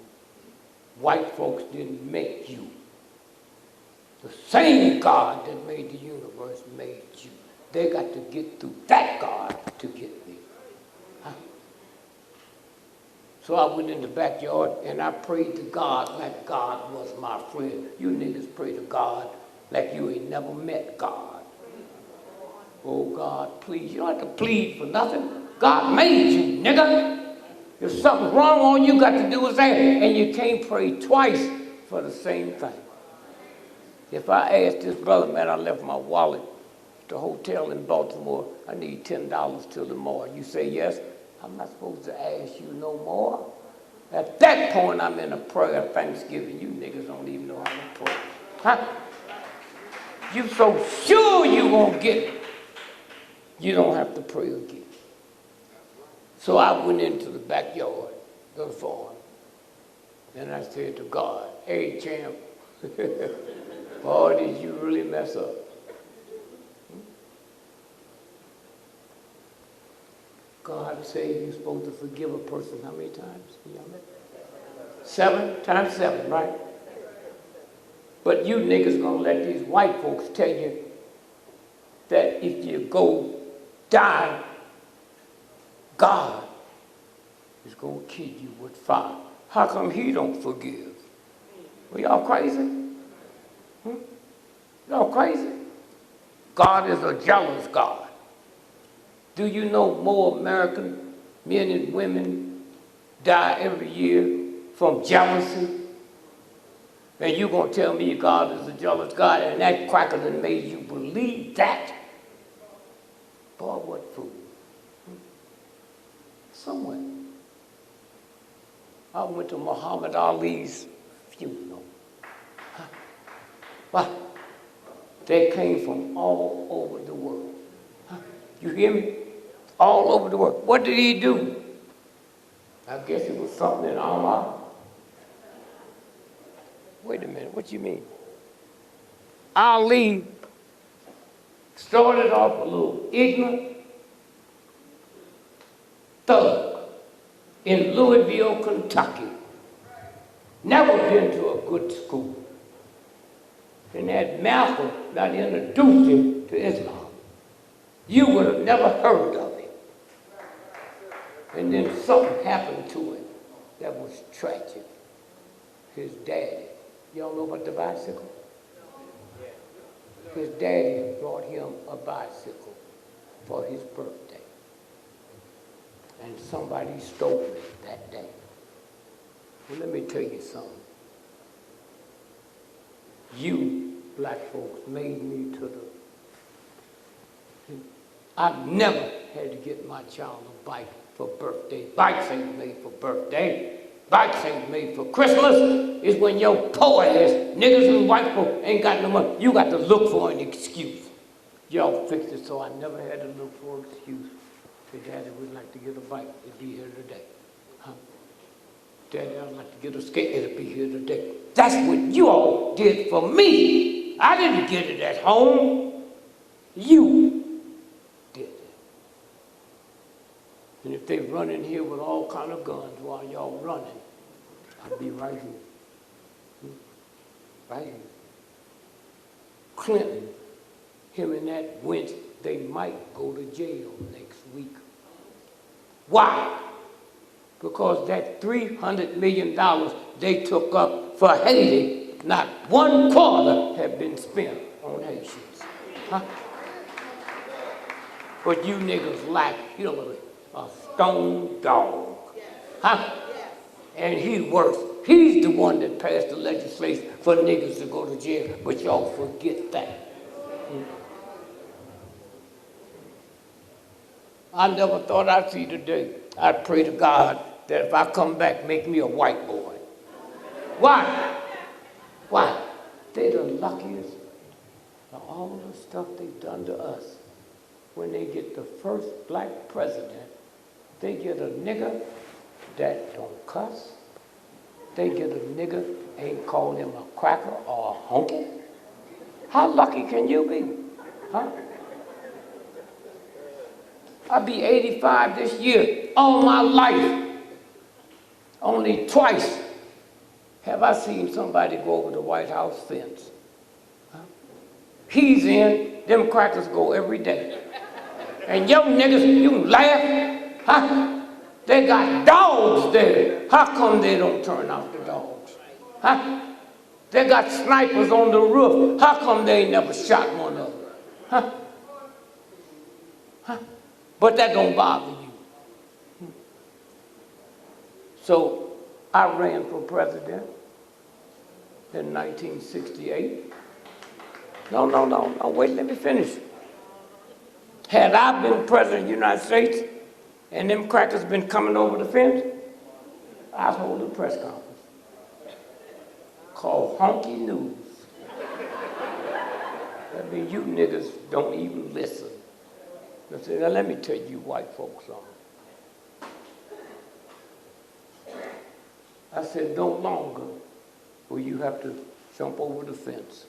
White folks didn't make you. The same God that made the universe made you. They got to get through that God to get me. Huh? So I went in the backyard and I prayed to God like God was my friend. You niggas pray to God like you ain't never met God. Oh God, please. You don't have to plead for nothing. God made you, nigga. If something's wrong, all you got to do is say, and you can't pray twice for the same thing. If I asked this brother, man, I left my wallet at the hotel in Baltimore, I need $10 till tomorrow. You say yes? I'm not supposed to ask you no more. At that point, I'm in a prayer of thanksgiving. You niggas don't even know how to pray. Huh? You so sure you won't get it, you don't have to pray again. So I went into the backyard of the farm, and I said to God, hey, champ, boy, did you really mess up. God said you're supposed to forgive a person how many times? 7 times 7, right? But you niggas gonna let these white folks tell you that if you go die, God is gonna kill you with fire. How come he don't forgive? Well, y'all crazy? Y'all crazy? God is a jealous God. Do you know more American men and women die every year from jealousy? And you gonna tell me God is a jealous God and that cracker that made you believe that? Boy, what fool. Somewhere. I went to Muhammad Ali's funeral. Huh? What? They came from all over the world. Huh? You hear me? All over the world. What did he do? I guess it was something in Allah. Wait a minute, what you mean? Ali started off a little ignorant thug in Louisville, Kentucky. Never been to a good school. And that Malcolm not introduced him to Islam. You would have never heard of him. And then something happened to him that was tragic. His daddy. Y'all know about the bicycle? His daddy brought him a bicycle for his birthday. And somebody stole it that day. Well, let me tell you something. You black folks made me to the... I've never had to get my child a bike for birthday. Bikes ain't made for birthday. Bikes ain't made for Christmas. It's when your poor ass niggas and white folk ain't got no money. You got to look for an excuse. Y'all fixed it so I never had to look for an excuse. Say, Daddy, we'd like to get a bike. It'd be here today. Huh? Daddy, I'd like to get a skate. It'll be here today. That's what you all did for me. I didn't get it at home. You did it. And if they run in here with all kind of guns while y'all running, I'll be right here. Right here. Clinton, him and that wench, they might go to jail next week. Why? Because that $300 million they took up for Haiti, not one quarter have been spent on Haitians. Huh? But you niggas lack, a stone dog. Huh? And he works. He's the one that passed the legislation for niggas to go to jail, but y'all forget that. I never thought I'd see the day. I pray to God that if I come back, make me a white boy. Why? Why? They're the luckiest of all the stuff they've done to us. When they get the first black president, they get a nigga that don't cuss. They get a nigga ain't called him a cracker or a honky. How lucky can you be? Huh? I'll be 85 this year, all my life. Only twice have I seen somebody go over the White House fence. Huh? He's in, them crackers go every day. And yo niggas, you laugh, huh? They got dogs there. How come they don't turn out the dogs? Huh? They got snipers on the roof. How come they ain't never shot one of them? Huh? Huh? But that don't bother you. So I ran for president in 1968. No, wait, let me finish. Had I been president of the United States and them crackers been coming over the fence, I'd hold a press conference called Honky News. That means you niggas don't even listen. I said, now let me tell you white folks something. I said, no longer will you have to jump over the fence.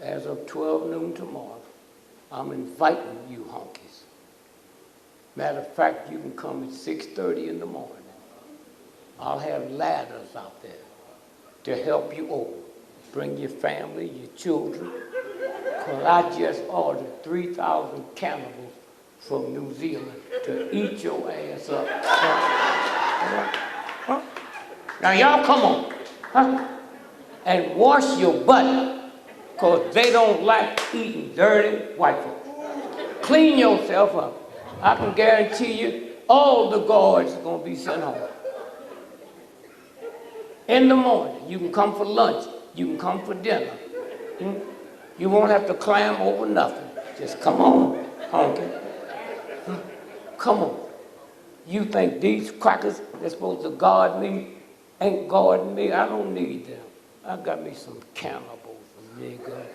As of 12 noon tomorrow, I'm inviting you honkies. Matter of fact, you can come at 6:30 in the morning. I'll have ladders out there to help you over. Bring your family, your children. Because I just ordered 3,000 cannibals from New Zealand to eat your ass up. Huh? Now y'all come on. Huh? And wash your butt. Because they don't like eating dirty white folks. Clean yourself up. I can guarantee you all the guards are going to be sent home. In the morning, you can come for lunch. You can come for dinner. You won't have to climb over nothing. Just come on, honky. Come on. You think these crackers that's supposed to guard me ain't guarding me? I don't need them. I got me some cannibals, nigga,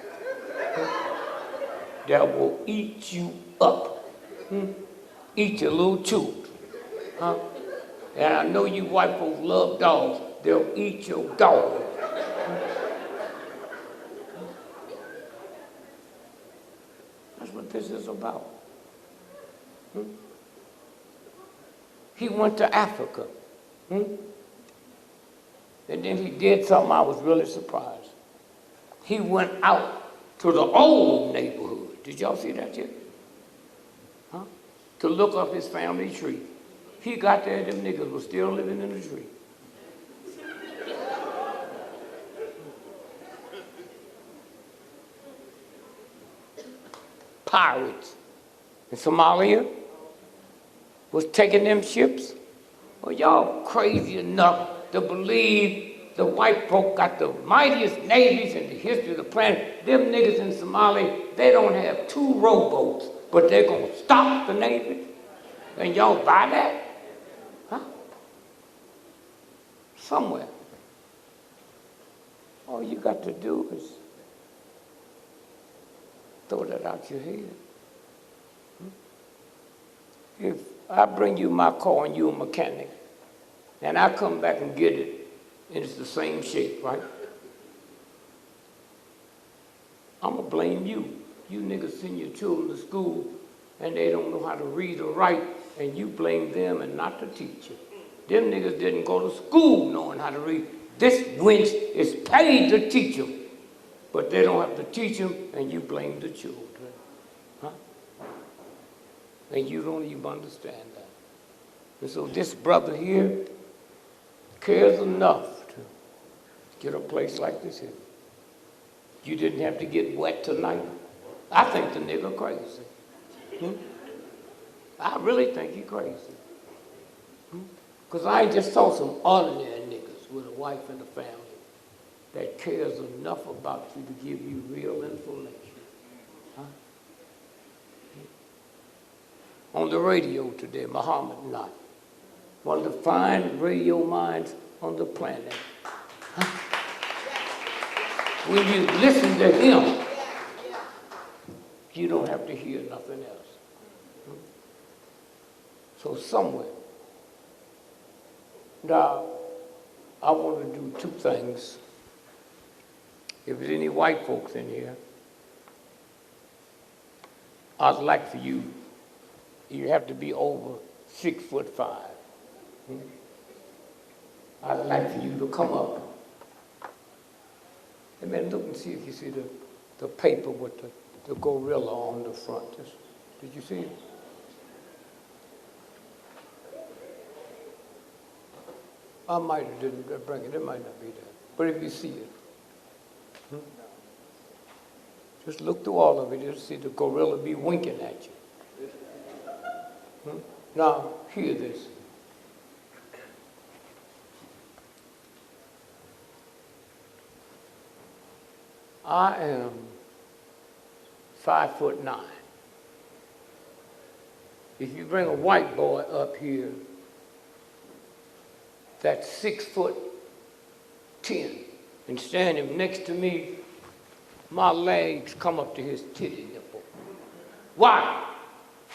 that will eat you up. Eat your little children. Huh? And I know you white folks love dogs. They'll eat your dog. That's what this is about. He went to Africa. And then he did something I was really surprised. He went out to the old neighborhood. Did y'all see that yet? Huh? To look up his family tree. He got there, them niggas were still living in the tree. Pirates in Somalia was taking them ships. Well, y'all crazy enough to believe the white folk got the mightiest navies in the history of the planet. Them niggas in Somalia, they don't have 2 rowboats, but they're gonna stop the Navy. And y'all buy that? Huh? Somewhere. All you got to do is throw that out your head. If I bring you my car and you a mechanic, and I come back and get it, and it's the same shape, right? I'm gonna blame you. You niggas send your children to school and they don't know how to read or write, and you blame them and not the teacher. Them niggas didn't go to school knowing how to read. This wench is paid to teach them, but they don't have to teach them, and you blame the children. Huh? And you don't even understand that. And so this brother here cares enough to get a place like this here. You didn't have to get wet tonight. I think the nigga crazy. I really think he crazy. Because I just saw some ordinary niggas with a wife and a family that cares enough about you to give you real information. Huh? On the radio today, Muhammad Knott, one of the fine radio minds on the planet. Huh? When you listen to him, you don't have to hear nothing else. So somewhere, now, I want to do two things. If there's any white folks in here, I'd like for you, you have to be over 6'5". I'd like for you to come up. And then look and see if you see the paper with the gorilla on the front. Did you see it? I might have didn't bring it. It might not be there. But if you see it, just look through all of it. You'll see the gorilla be winking at you. Now, hear this. I am 5'9". If you bring a white boy up here, that's 6'10", and stand him next to me, my legs come up to his titty nipple. Why?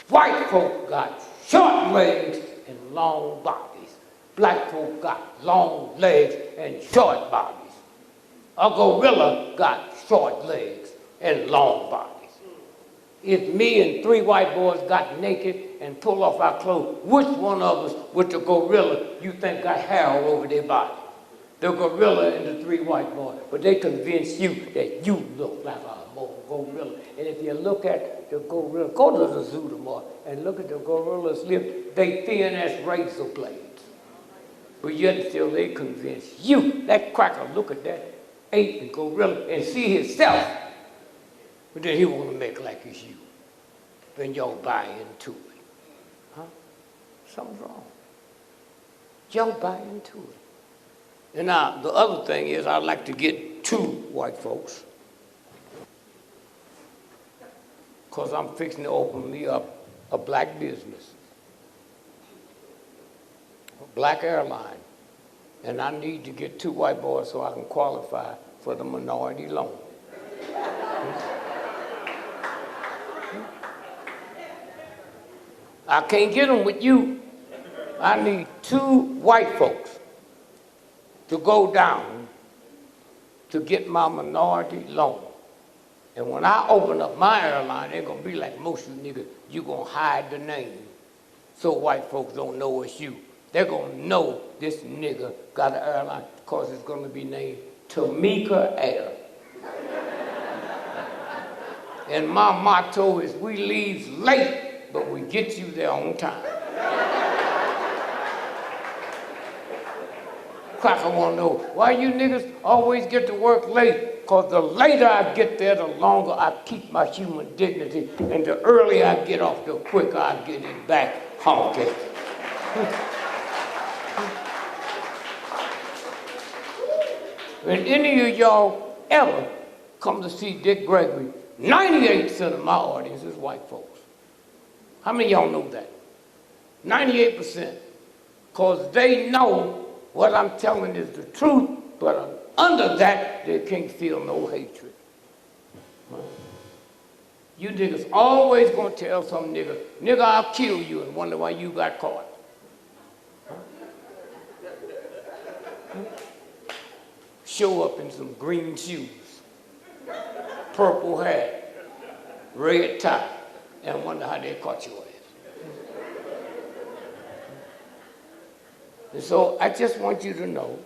White folk got short legs and long bodies. Black folk got long legs and short bodies. A gorilla got short legs and long bodies. If me and 3 white boys got naked and pulled off our clothes, which one of us with the gorilla you think got hair all over their body? The gorilla and the 3 white boys. But they convince you that you look like a gorilla. And if you look at the gorilla, go to the zoo tomorrow and look at the gorilla's lips, they thin as razor blades. But yet still they convince you, that cracker, look at that ape and gorilla and see himself. But then he want to make like it's you. Then y'all buy into it. Huh? Something's wrong. Y'all buy into it. And now, the other thing is I'd like to get 2 white folks, because I'm fixing to open me up a black business, a black airline. And I need to get 2 white boys so I can qualify for the minority loan. I can't get them with you. I need 2 white folks to go down to get my minority loan. And when I open up my airline, they're gonna be like most of you niggas, you gonna hide the name so white folks don't know it's you. They're gonna know this nigga got an airline because it's gonna be named Tamika Air. And my motto is we leave late, but we get you there on time. Cracker wanna know, why you niggas always get to work late? Because the later I get there, the longer I keep my human dignity, and the earlier I get off, the quicker I get it back honky. When any of y'all ever come to see Dick Gregory, 98% of my audience is white folks. How many of y'all know that? 98%. Because they know what I'm telling is the truth, but under that, they can't feel no hatred. You niggas always gonna tell some nigga, I'll kill you, and wonder why you got caught. Show up in some green shoes, purple hat, red tie, and wonder how they caught your ass. And so I just want you to know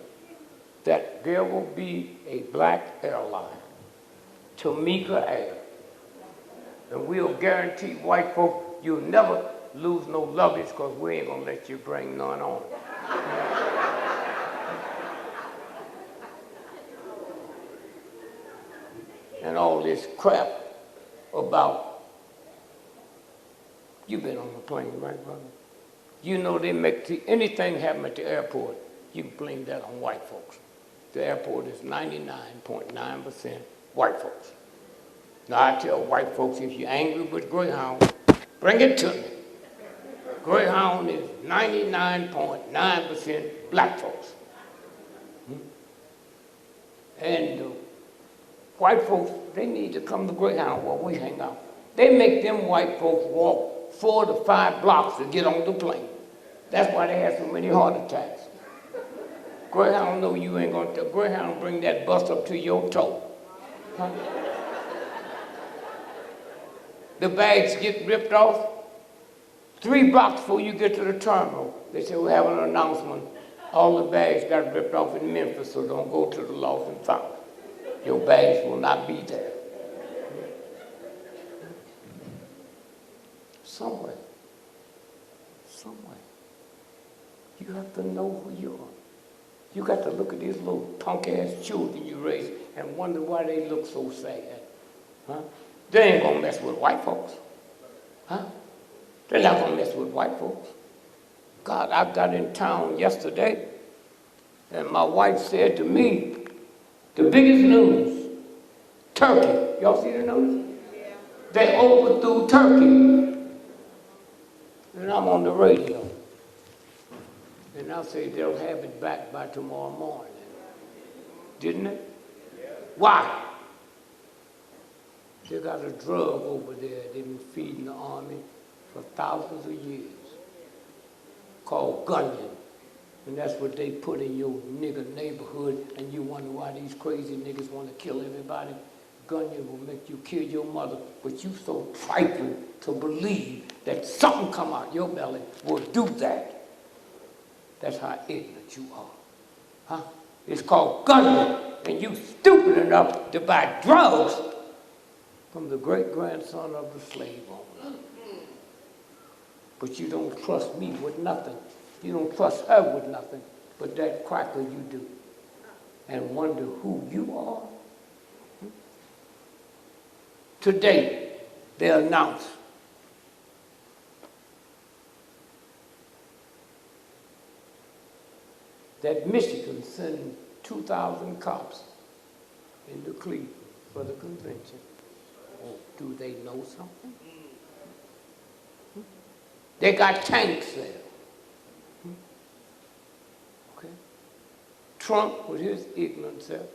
that there will be a black airline, Tamika Air. And we'll guarantee white folk you'll never lose no luggage because we ain't gonna let you bring none on. And all this crap about, you've been on a plane, right, brother? You know they make, anything happen at the airport, you can blame that on white folks. The airport is 99.9% white folks. Now I tell white folks, if you're angry with Greyhound, bring it to me. Greyhound is 99.9% black folks. And white folks, they need to come to Greyhound where we hang out. They make them white folks walk 4 to 5 blocks to get on the plane. That's why they have so many heart attacks. Greyhound know you ain't gonna tell. Greyhound bring that bus up to your toe. Huh? The bags get ripped off 3 blocks before you get to the terminal. They say we have an announcement. All the bags got ripped off in Memphis, so don't go to the lost and found. Your bags will not be there. Somewhere, you have to know who you are. You got to look at these little punk-ass children you raise and wonder why they look so sad. Huh? They ain't gonna mess with white folks. Huh? They're not gonna mess with white folks. God, I got in town yesterday and my wife said to me, the biggest news, Turkey. Y'all see the news? Yeah. They overthrew Turkey. And I'm on the radio. And I'll say they'll have it back by tomorrow morning. Didn't it? Yeah. Why? They got a drug over there they've been feeding the army for thousands of years called gunyon. And that's what they put in your nigger neighborhood, and you wonder why these crazy niggas want to kill everybody. Gunyon will make you kill your mother, but you so trifling to believe that something come out your belly will do that. That's how ignorant you are. Huh? It's called gunyon, and you stupid enough to buy drugs from the great-grandson of the slave owner. But you don't trust me with nothing. You don't trust her with nothing, but that cracker you do. And wonder who you are? Today, they announced that Michigan sending 2,000 cops into Cleveland for the convention. Oh, do they know something? They got tanks there. Okay. Trump with his ignorant self.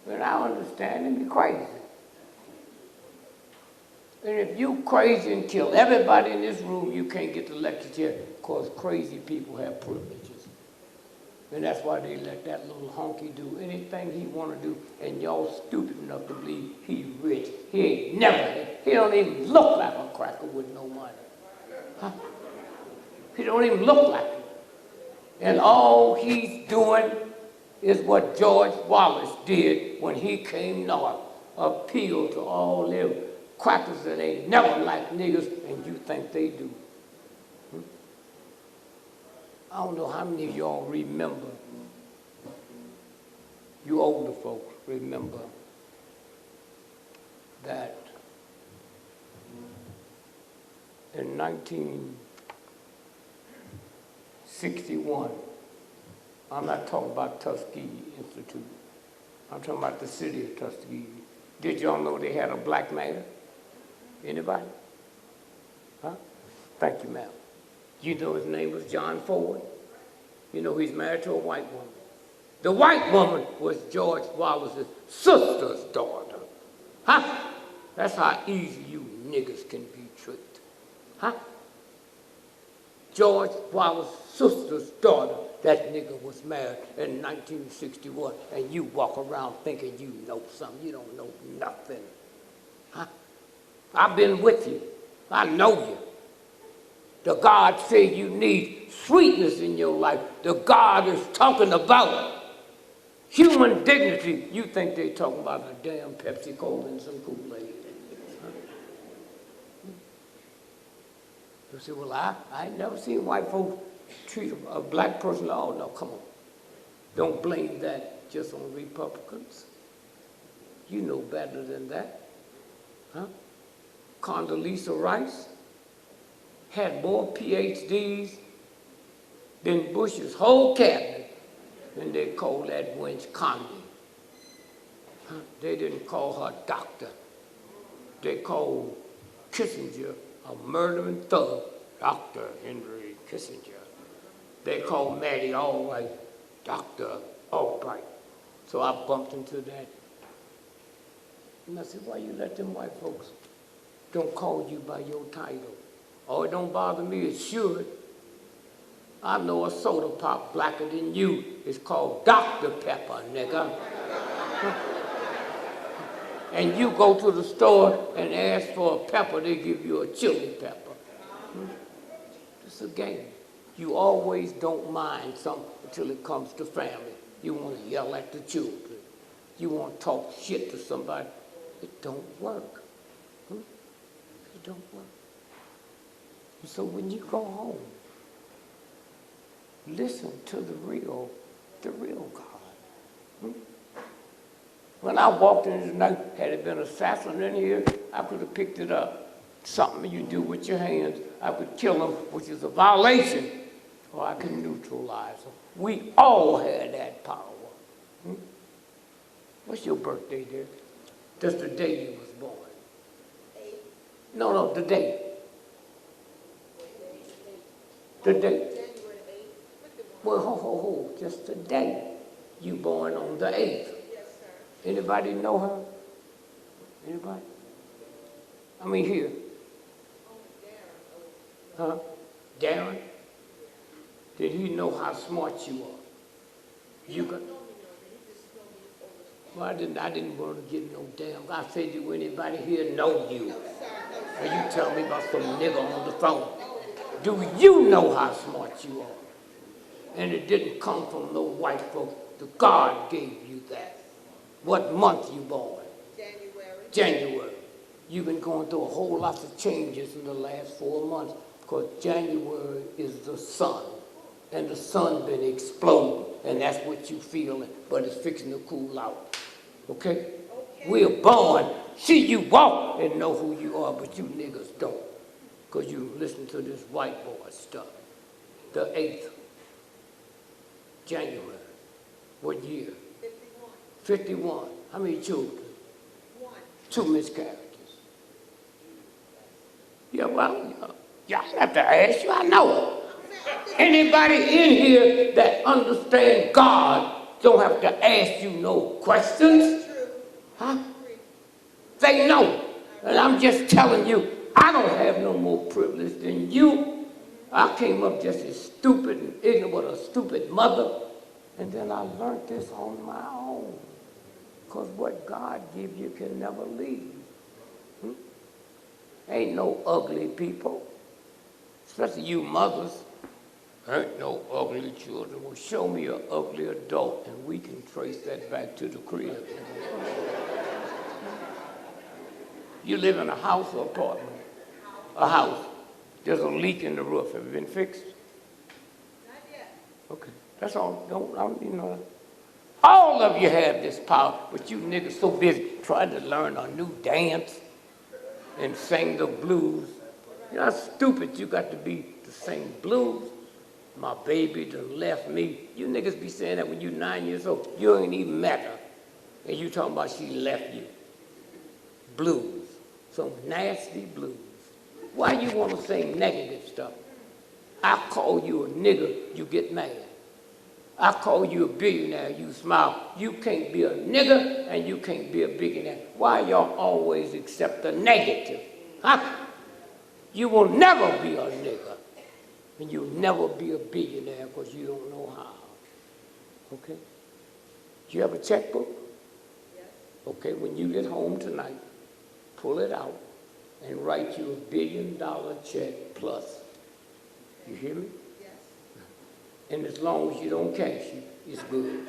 But I understand him, he's crazy. And if you crazy and kill everybody in this room, you can't get elected here because crazy people have privileges. And that's why they let that little honky do anything he want to do, and y'all stupid enough to believe he's rich. He ain't never, he don't even look like a cracker with no money. Huh? He don't even look like it. And all he's doing is what George Wallace did when he came north, appeal to all them crackers that ain't never like niggas, and you think they do. I don't know how many of y'all remember, you older folks remember that in 1961, I'm not talking about Tuskegee Institute, I'm talking about the city of Tuskegee. Did y'all know they had a black mayor? Anybody? Huh? Thank you, ma'am. You know his name was John Ford. You know he's married to a white woman. The white woman was George Wallace's sister's daughter. Huh? That's how easy you niggas can be tricked. Huh? George Wallace's sister's daughter, that nigga was married in 1961, and you walk around thinking you know something. You don't know nothing. Huh? I've been with you. I know you. The God said you need sweetness in your life. The God is talking about human dignity. You think they talking about a damn Pepsi Cola and some Kool-Aid. Huh? You say, well, I ain't never seen white folks treat a black person. Oh, no, come on. Don't blame that just on Republicans. You know better than that. Huh? Condoleezza Rice had more PhDs than Bush's whole cabinet, and they called that wench Condi. Huh? They didn't call her doctor. They called Kissinger a murdering thug, Dr. Henry Kissinger. They called Maddie Albright Dr. Albright. So I bumped into that. And I said, why you let them white folks don't call you by your title? Oh, it don't bother me, it should. I know a soda pop blacker than you. It's called Dr. Pepper, nigga. And you go to the store and ask for a pepper, they give you a chili pepper. It's a game. You always don't mind something until it comes to family. You want to yell at the children. You want to talk shit to somebody. It don't work. It don't work. And so when you go home, listen to the real God. When I walked in tonight, had it been an assassin in here, I could have picked it up. Something you do with your hands, I could kill them, which is a violation, or I can neutralize them. We all had that power. What's your birthday, dear? That's the day you was born. No, the day. The day. Well, ho, just the day. You born on the 8th. Anybody know her? Anybody? I mean here. Huh? Darren? Did he know how smart you are? You got... Well, I didn't want to get no damn. I said, do anybody here know you? Or you tell me about some nigga on the phone. Do you know how smart you are? And it didn't come from no white folks. The God gave you that. What month you born? January. You've been going through a whole lot of changes in the last 4 months because January is the sun. And the sun been exploding. And that's what you feeling, but it's fixing to cool out. Okay? We're born. See you walk and know who you are, but you niggas don't. Because you listen to this white boy stuff. The 8th. January. What year? 51. How many children? 1. 2 miscarriages. Yeah, well, y'all have to ask you. I know. Anybody in here that understands God don't have to ask you no questions. Huh? They know. And I'm just telling you, I don't have no more privilege than you. I came up just as stupid and ignorant with a stupid mother. And then I learned this on my own. Because what God gives you can never leave. Ain't no ugly people. Especially you mothers. Ain't no ugly children. Well, show me an ugly adult and we can trace that back to the crib. You live in a house or apartment? A house. There's a leak in the roof. Have it been fixed? Not yet. Okay. That's all. Don't. All of you have this power, but you niggas so busy trying to learn a new dance and sing the blues. You know how stupid you got to be to sing blues? My baby done left me. You niggas be saying that when you're 9 years old. You ain't even met her. And you talking about she left you. Blues. Some nasty blues. Why you want to sing negative stuff? I call you a nigger, you get mad. I call you a billionaire, you smile. You can't be a nigger and you can't be a billionaire. Why y'all always accept the negative? Huh? You will never be a nigger. And you'll never be a billionaire because you don't know how. Okay? Do you have a checkbook? Yes. Okay, when you get home tonight, pull it out and write you $1 billion check plus You hear me? Yes. And as long as you don't cash it, it's good.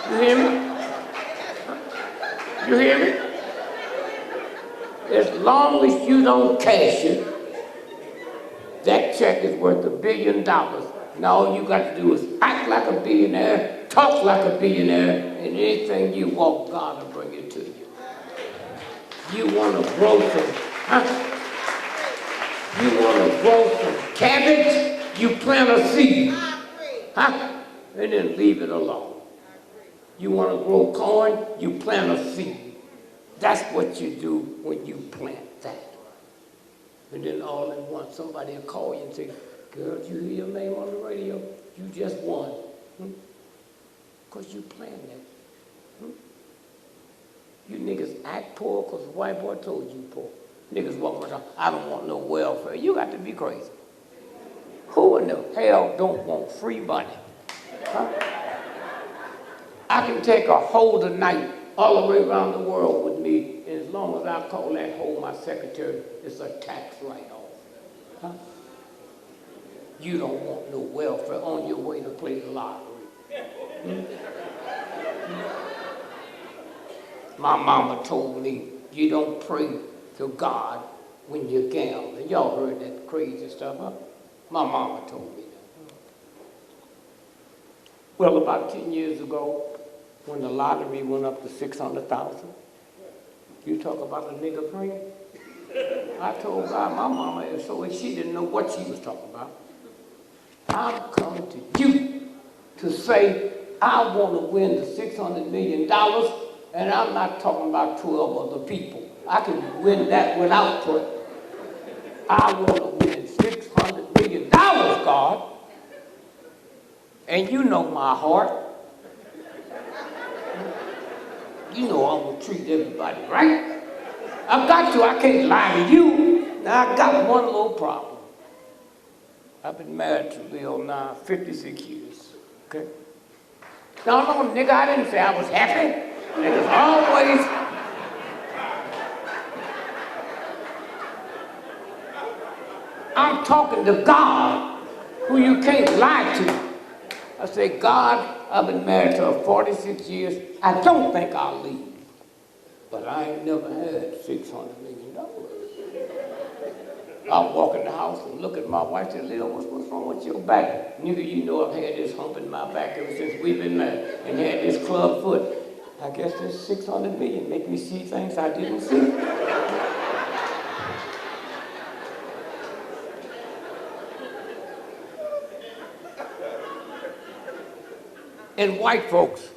You hear me? You hear me? As long as you don't cash it, that check is worth $1 billion. And all you got to do is act like a billionaire, talk like a billionaire, and anything you want, God will bring it to you. You want to grow some, You want to grow some cabbage, you plant a seed, and then leave it alone. You want to grow corn, you plant a seed. That's what you do when you plant that. And then all at once, somebody will call you and say, girl, did you hear your name on the radio? You just won. Because you planned that. You niggas act poor because the white boy told you poor. Niggas walk around, I don't want no welfare. You got to be crazy. Who in the hell don't want free money? Huh? I can take a hoe tonight all the way around the world with me, and as long as I call that hoe my secretary, it's a tax write-off. Huh? You don't want no welfare on your way to play the lottery. My mama told me, you don't pray to God when you gamble. And y'all heard that crazy stuff, huh? My mama told me that. Well, about 10 years ago, when the lottery went up to 600,000, you talk about a nigga praying? I told God, my mama, and so she didn't know what she was talking about. I'm coming to you to say, I want to win the $600 million, and I'm not talking about 12 other people. I can win that without prayer. I want to win $600 million, God. And you know my heart. You know I'm going to treat everybody right. I've got to. I can't lie to you. Now, I got one little problem. I've been married to Bill now 56 years. Okay? No, nigga, I didn't say I was happy. Niggas always... I'm talking to God, who you can't lie to. I say, God, I've been married to her 46 years. I don't think I'll leave. But I ain't never had $600 million. I'll walk in the house and look at my wife and say, Lil, what's wrong with your back? Nigga, you know I've had this hump in my back ever since we've been married and had this club foot. I guess this $600 million make me see things I didn't see. And white folks,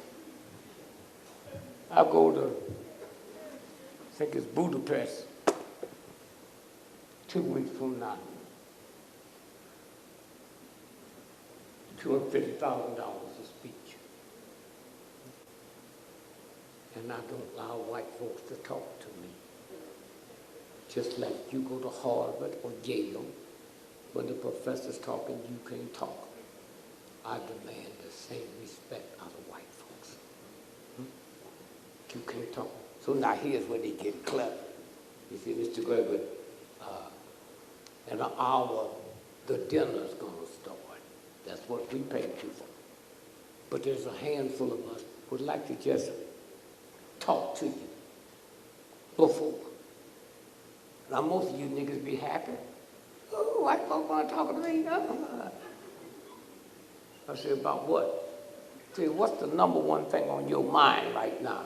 I go to, I think it's Budapest, 2 weeks from now. $250,000 a speech. And I don't allow white folks to talk to me. Just like you go to Harvard or Yale, when the professor's talking, you can't talk. I demand the same respect out of white folks. You can't talk. So now here's where they get clever. You see, Mr. Gregory, in an hour, the dinner's gonna start. That's what we paid you for. But there's a handful of us who'd like to just talk to you before. Now most of you niggas be happy. Oh, white folks wanna talk to me? I said, about what? I said, what's the number one thing on your mind right now?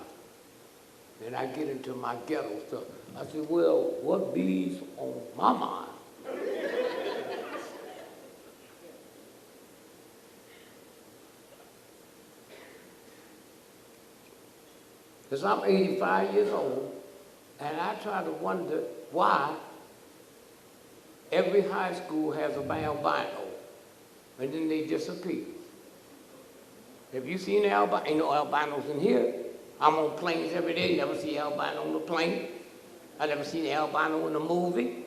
And I get into my ghetto stuff. I said, well, what bees on my mind? Because I'm 85 years old, and I try to wonder why every high school has a albino, and then they disappear. Have you seen albino? Ain't no albinos in here. I'm on planes every day, never see albino on the plane. I never seen an albino in a movie.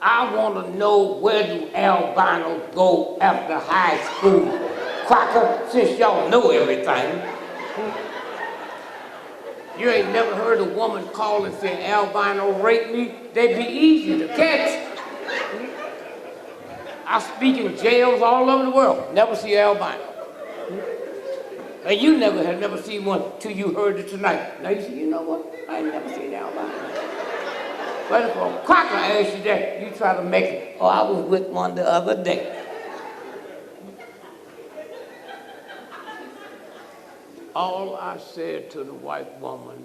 I want to know, where do albinos go after high school? Cracker, since y'all know everything. You ain't never heard a woman call and say, albino raped me? They'd be easy to catch. I speak in jails all over the world. Never see an albino. And you have never seen one till you heard it tonight. Now you say, you know what? I ain't never seen an albino. But if a cracker asks you that, you try to make it. Oh, I was with one the other day. All I said to the white woman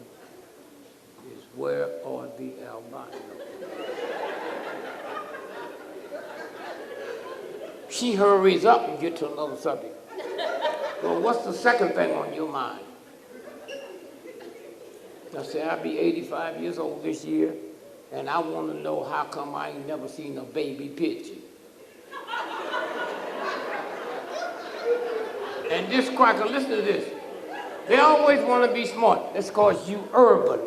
is, where are the albinos? She hurries up and gets to another subject. Well, what's the second thing on your mind? I said, I'll be 85 years old this year, and I want to know how come I ain't never seen a baby pigeon. And this cracker, listen to this. They always want to be smart. That's because you urban.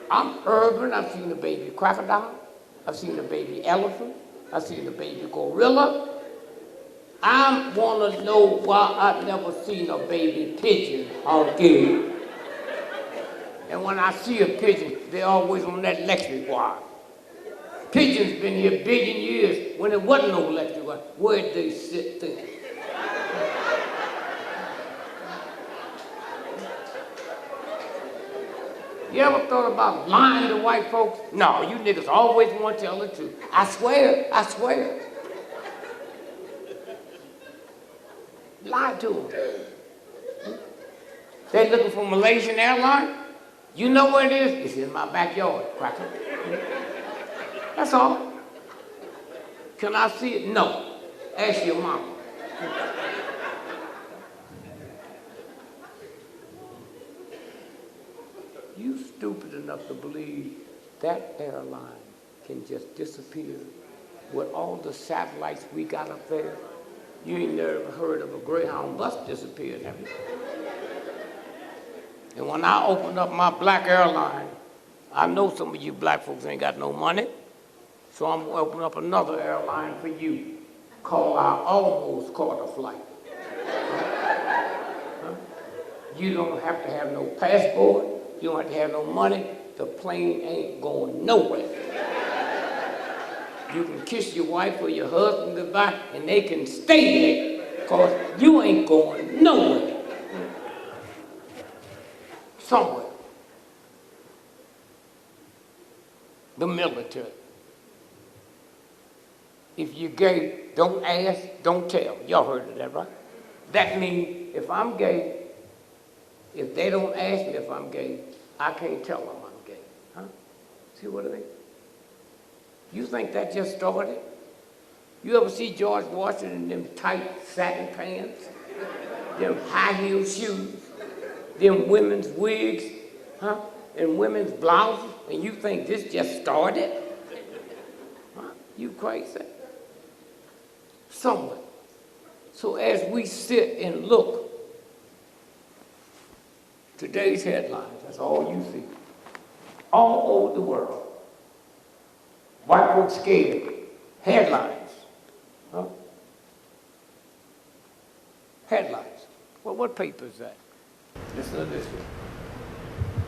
I'm urban. I've seen a baby crocodile. I've seen a baby elephant. I've seen a baby gorilla. I want to know why I've never seen a baby pigeon on game. And when I see a pigeon, they're always on that electric wire. Pigeons been here a billion years when there wasn't no electric wire. Where'd they sit thinking? You ever thought about lying to white folks? No, you niggas always want to tell the truth. I swear, I swear. Lie to them. They're looking for Malaysian Airlines. You know where it is? It's in my backyard, cracker. That's all. Can I see it? No. Ask your mama. You stupid enough to believe that airline can just disappear with all the satellites we got up there? You ain't never heard of a Greyhound bus disappearing, have you? And when I opened up my black airline, I know some of you black folks ain't got no money, so I'm gonna open up another airline for you called our almost caught a flight. Huh? You don't have to have no passport. You don't have to have no money. The plane ain't going nowhere. You can kiss your wife or your husband goodbye, and they can stay there, because you ain't going nowhere. Somewhere. The military. If you're gay, don't ask, don't tell. Y'all heard of that, right? That means if I'm gay, if they don't ask me if I'm gay, I can't tell them I'm gay. Huh? See what I mean? You think that just started? You ever see George Washington in them tight satin pants, them high-heel shoes, them women's wigs, huh? And women's blouses, and you think this just started? Huh? You crazy? Somewhere. So as we sit and look, today's headlines, that's all you see. All over the world. White folks scared. Headlines. Huh? Headlines. Well, what paper is that? Listen to this one.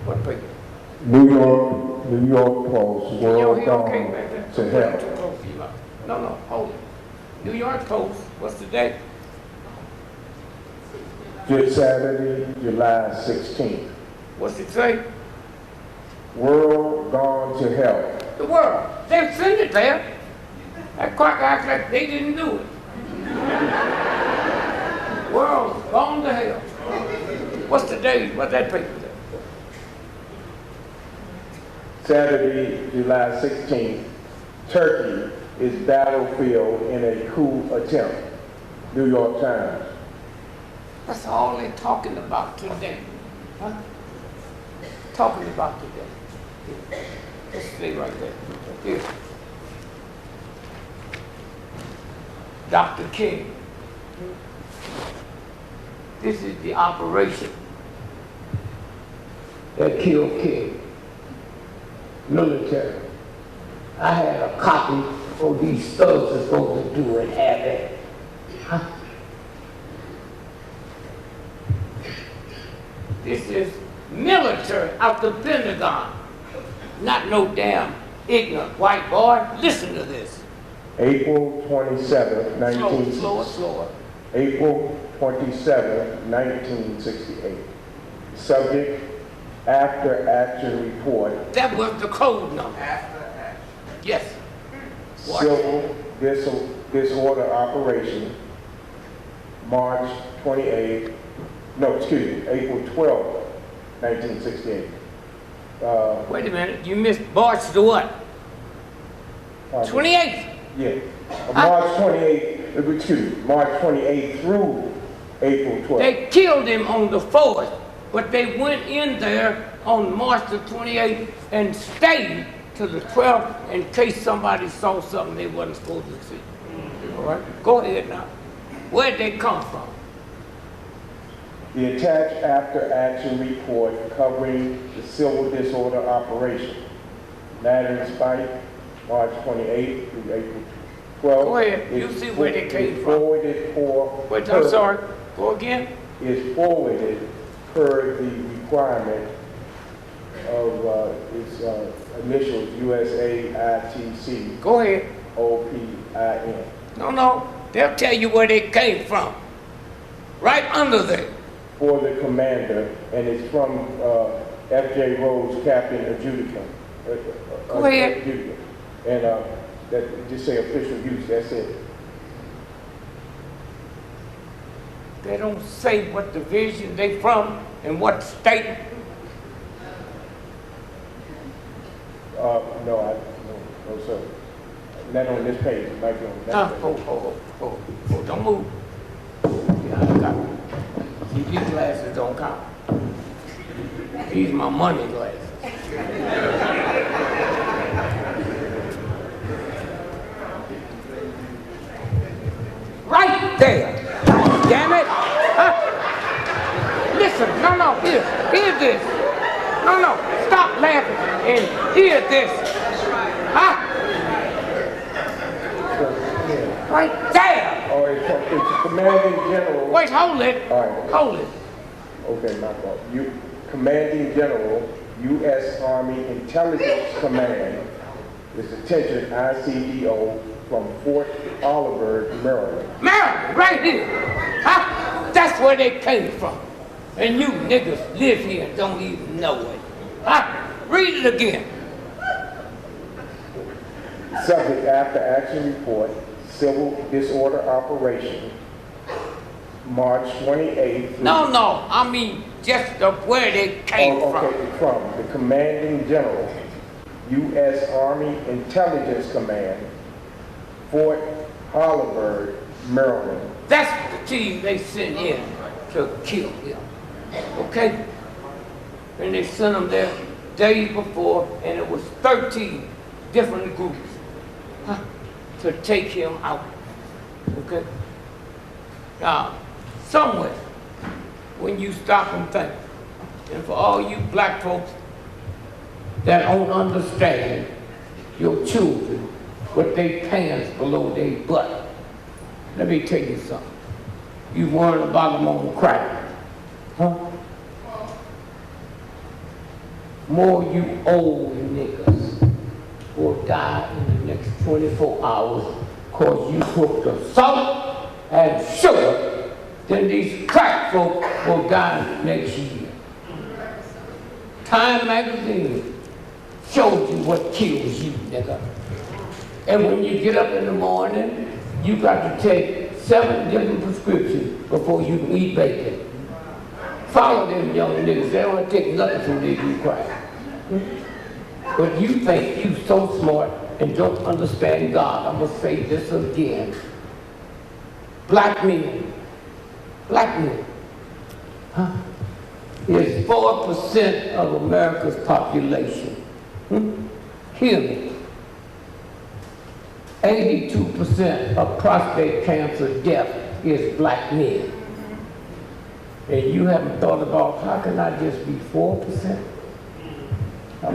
What paper? New York Post, World Gone to Hell. No, hold it. New York Post, what's the date? Just Saturday, July 16th. What's it say? World Gone to Hell. The world. They sent it there. That cracker acts like they didn't do it. World's gone to hell. What's the date? What's that paper say? Saturday, July 16th. Turkey is battlefield in a coup attempt. New York Times. That's all they're talking about today. Huh? Talking about today. Let's stay right there. Here. Dr. King. This is the operation that killed King. Military. I had a copy of these thugs are supposed to do and have it. Huh? This is military out the Pentagon. Not no damn ignorant white boy. Listen to this. April 27, 19... Slower. April 27, 1968. Subject, after action report, That was the code number. Yes. What? civil disorder operation, March 28, April 12, 1968. Wait a minute, you missed March the what? 28th. Yeah, March 28, March 28 through April 12. They killed him on the 4th, but they went in there on March the 28th and stayed till the 12th in case somebody saw something they wasn't supposed to see. All right, go ahead now. Where'd they come from? The attached after action report covering the civil disorder operation, Madden Spike, March 28 through April 12. Go ahead. You see where they came from. Forwarded for... Wait, I'm sorry. Go again. Is forwarded per the requirement of its initials, USAITC, Go ahead. OPIN. No. They'll tell you where they came from. Right under there. For the commander, and it's from F.J. Rhodes, Captain Adjudicant. Go ahead. Adjudicant. And that just say official use, that's it. They don't say what division they from and what state. No, sir. Not on this page, it might be on that page. Oh, don't move. Yeah, I got it. See, these glasses don't count. These my money glasses. Right there. Damn it. Huh? Listen, no, hear this. No, stop laughing and hear this. Huh? Right there. Oh, it's commanding general. Wait, hold it. All right. Hold it. Okay, my fault. Commanding General, U.S. Army Intelligence Command, is attention ICDO from Fort Oliver, Maryland. Maryland, right here. Huh? That's where they came from. And you niggas live here and don't even know it. Huh? Read it again. Subject after action report, civil disorder operation, March 28th. No, I mean just where they came from. From the commanding general, U.S. Army Intelligence Command, Fort Holabird, Maryland. That's the team they sent in to kill him. Okay? And they sent them there days before, and it was 13 different groups to take him out. Okay? Now, somewhere, when you stop and think, and for all you black folks that don't understand your children with their pants below their butt, let me tell you something. You worrying about them on crack, huh? More you old niggas will die in the next 24 hours because you took the salt and sugar, then these crack folk will die next year. Time magazine shows you what kills you, nigga. And when you get up in the morning, you got to take 7 different prescriptions before you can eat bacon. Follow them young niggas, they don't take nothing from they do crack. But you think you so smart and don't understand God. I'm gonna say this again. Black men, huh, is 4% of America's population. Hear me. 82% of prostate cancer death is black men. And you haven't thought about how can I just be 4%?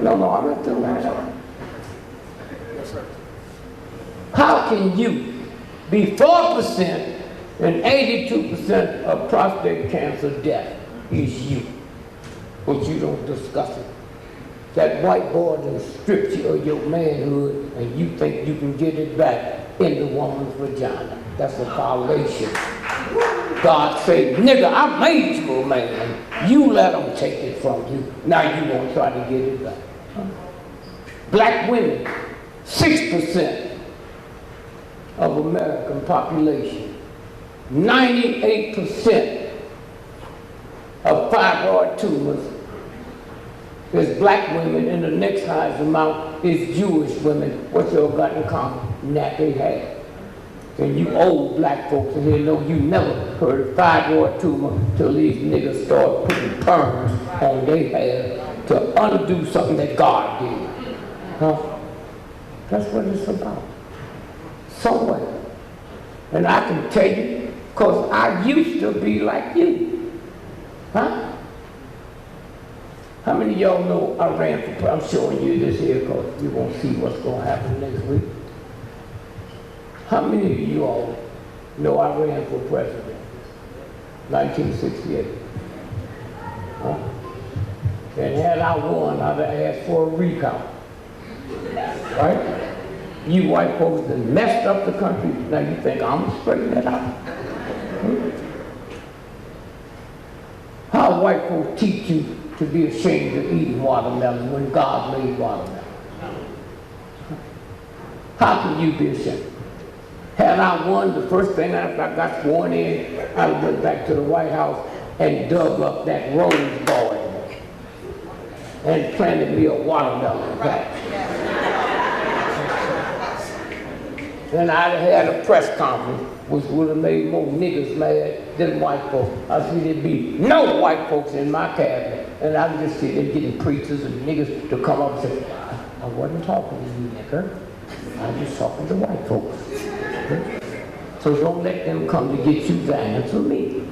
No, I'm not doing that. Yes, sir. How can you be 4% and 82% of prostate cancer death is you? But you don't discuss it. That white boy that stripped you of your manhood and you think you can get it back in the woman's vagina. That's a violation. God said, nigga, I made you a man. You let them take it from you. Now you won't try to get it back. Black women, 6% of American population. 98% of fibroid tumors is black women, and the next highest amount is Jewish women. What y'all got in common? Nappy hair. And you old black folks in here know you never heard of fibroid tumor till these niggas start putting perms on their hair to undo something that God did. Huh? That's what it's about. Somewhere. And I can tell you, because I used to be like you. Huh? How many of y'all know I ran for, I'm showing you this here because you won't see what's going to happen next week. How many of you all know I ran for president? 1968. Huh? And had I won, I'd have asked for a recount. Right? You white folks that messed up the country, now you think I'm gonna straighten that out? Hmm? How white folks teach you to be ashamed of eating watermelon when God made watermelon? How can you be ashamed? Had I won, the first thing after I got sworn in, I went back to the White House and dug up that rose garden and planted me a watermelon patch. Then I'd have had a press conference, which would have made more niggas mad than white folks. I said there'd be no white folks in my cabinet. And I would just sit there getting preachers and niggas to come up and say, I wasn't talking to you, nigger. I was just talking to white folks. So don't let them come to get you to answer me.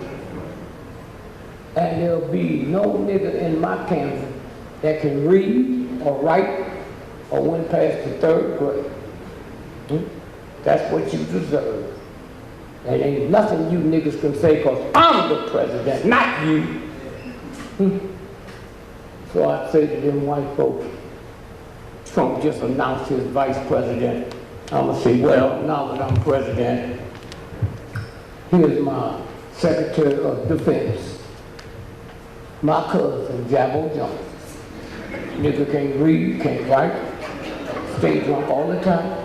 And there'll be no nigger in my campus that can read or write or went past the 3rd grade. That's what you deserve. And ain't nothing you niggas can say because I'm the president, not you. So I say to them white folks, Trump just announced his vice president. I'm gonna say, well, now that I'm president, here's my Secretary of Defense, my cousin, Jabbo Jones. Nigga can't read, can't write, stay drunk all the time.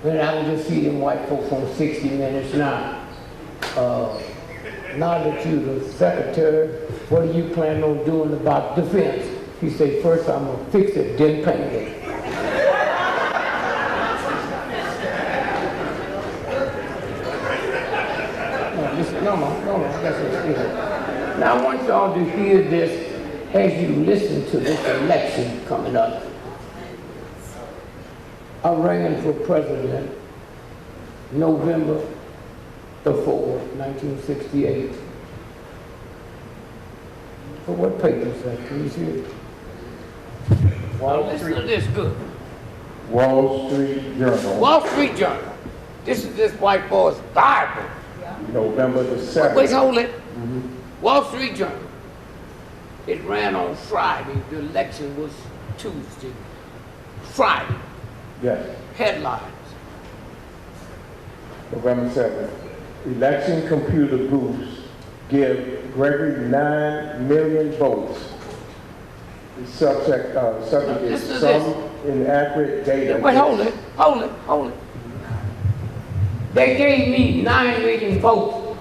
Then I can just see them white folks on 60 Minutes now. Now that you're the secretary, what are you planning on doing about defense? He said, first I'm gonna fix it, then paint it. No, that's it. Now I want y'all to hear this as you listen to this election coming up. I ran for president November the 4th, 1968. So what paper is that? Can you see it? Listen to this good. Wall Street Journal. Wall Street Journal. This is this white boy's Bible. November the 7th. Wait, hold it. Wall Street Journal. It ran on Friday. The election was Tuesday. Friday. Yes. Headlines. November 7th. Election computer booths give Gregory 9 million votes. The subject is some inaccurate data. Wait, hold it. They gave me 9 million votes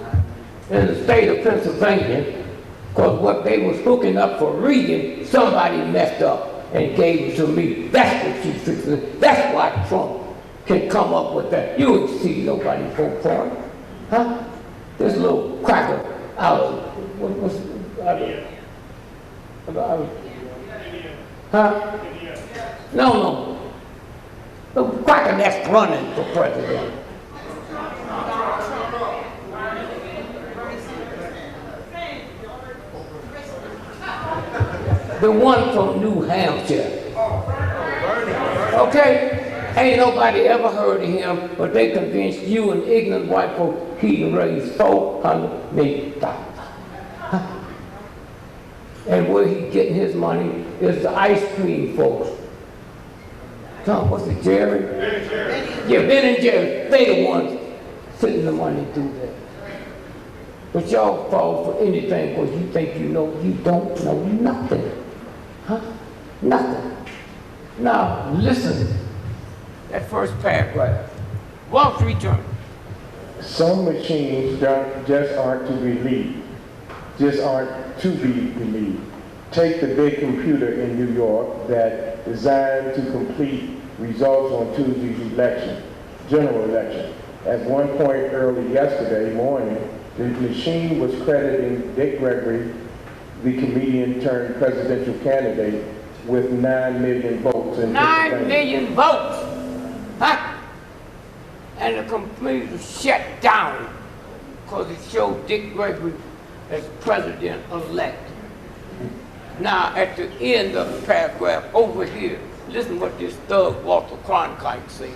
in the state of Pennsylvania because what they was hooking up for Reagan, somebody messed up and gave it to me. That's what you fixing. That's why Trump can come up with that. You ain't see nobody vote for him. Huh? This little cracker out of, huh? No. The cracker that's running for president. The one from New Hampshire. Okay? Ain't nobody ever heard of him, but they convinced you and ignorant white folks he can raise $400 million. Huh? And where he getting his money is the ice cream folks. Tom, what's it, Jerry? Yeah, Ben and Jerry, they the ones sitting the money to do that. But y'all fall for anything because you think you know. You don't know nothing. Huh? Nothing. Now, listen. That first paragraph. Wall Street Journal. Some machines just aren't to believe, just aren't to be believed. Take the big computer in New York that designed to complete results on Tuesday's election, general election. At one point early yesterday morning, the machine was crediting Dick Gregory, the comedian turned presidential candidate, with 9 million votes in 9 million votes! Huh? And the computer shut down because it showed Dick Gregory as president-elect. Now, at the end of the paragraph over here, listen what this thug Walter Cronkite said.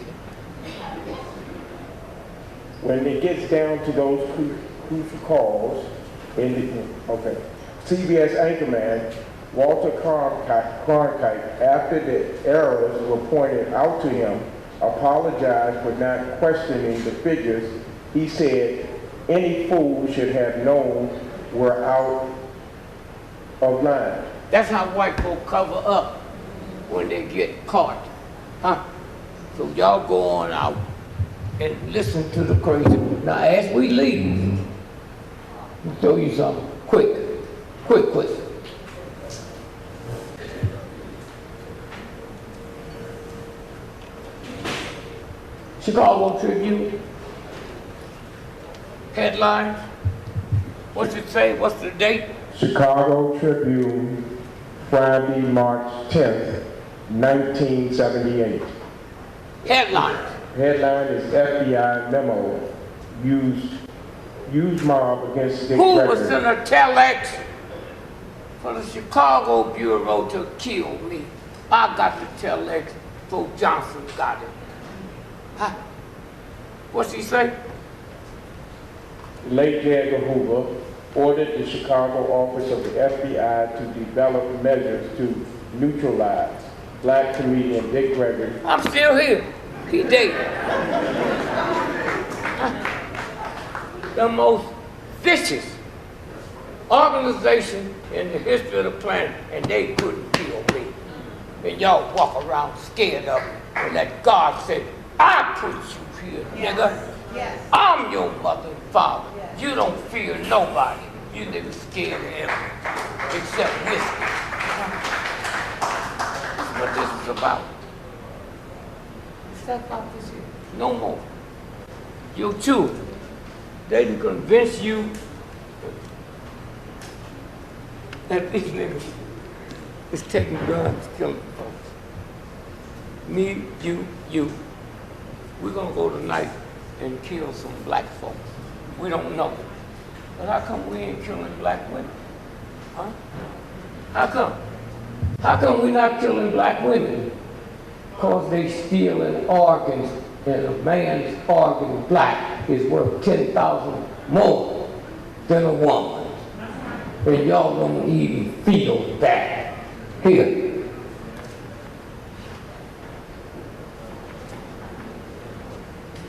When it gets down to those crucial calls, CBS anchorman Walter Cronkite, after the errors were pointed out to him, apologized for not questioning the figures. He said, any fool should have known we're out of line. That's how white folk cover up when they get caught. Huh? So y'all go on out and listen to the crazy. Now as we leave, I'll show you something quick. Chicago Tribune, headlines. What's it say? What's the date? Chicago Tribune, Friday, March 10th, 1978. Headlines. Headline is FBI memo, used mob against Dick Who Gregory. was in a telex for the Chicago Bureau to kill me? I got the telex before Johnson got it. Huh? What's he say? Late J. Edgar Hoover ordered the Chicago office of the FBI to develop measures to neutralize black comedian Dick Gregory. I'm still here. He dead. The most vicious organization in the history of the planet, and they couldn't kill me. And y'all walk around scared of me, and that God said, I put you here, nigga. Yes. I'm your mother and father. You don't fear nobody. You niggas scared of everything except whiskey. That's what this is about. Step out this here. No more. Your children, they can convince you that these niggas is taking guns, killing folks. Me, you. We're gonna go tonight and kill some black folks. We don't know. But how come we ain't killing black women? Huh? How come? How come we not killing black women? Because they stealing organs, and a man's organ black is worth 10,000 more than a woman. And y'all don't even feel that. Here.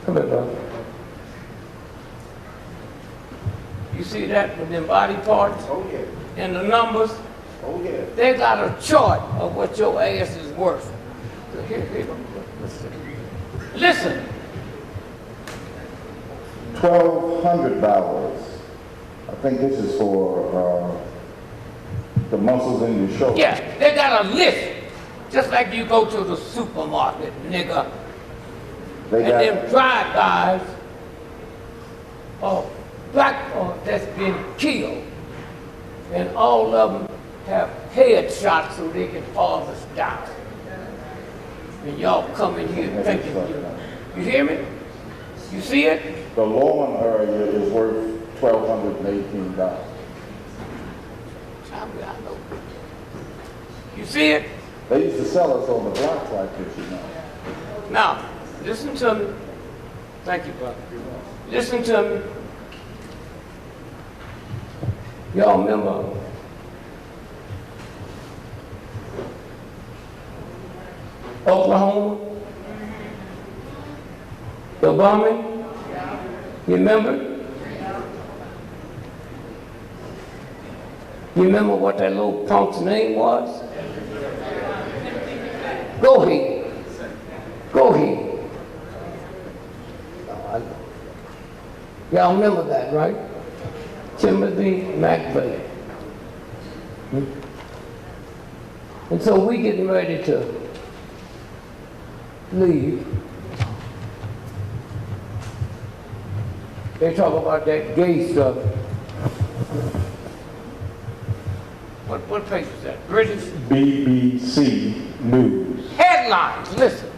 Come here, brother. You see that with them body parts? Oh, yeah. And the numbers? Oh, yeah. They got a chart of what your ass is worth. Here. Listen. $1,200. I think this is for the muscles in your shoulder. Yeah, they got a list. Just like you go to the supermarket, nigga. They And got them drive-bys of black folks that's been killed. And all of them have headshots so they can fall us down. And y'all come in here thinking you hear me? You see it? the lawn area is worth $1,218. I know. You see it? They used to sell us on the blocks like this, you know. Now, listen to me. Thank you, brother. Listen to me. Y'all remember Oklahoma? The bombing? You remember? You remember what that little punk's name was? Go ahead. Go ahead. Oh, I know. Y'all remember that, right? Timothy McVeigh. And so we getting ready to leave. They talk about that gay stuff. What page is that? British? BBC News. Headlines, listen.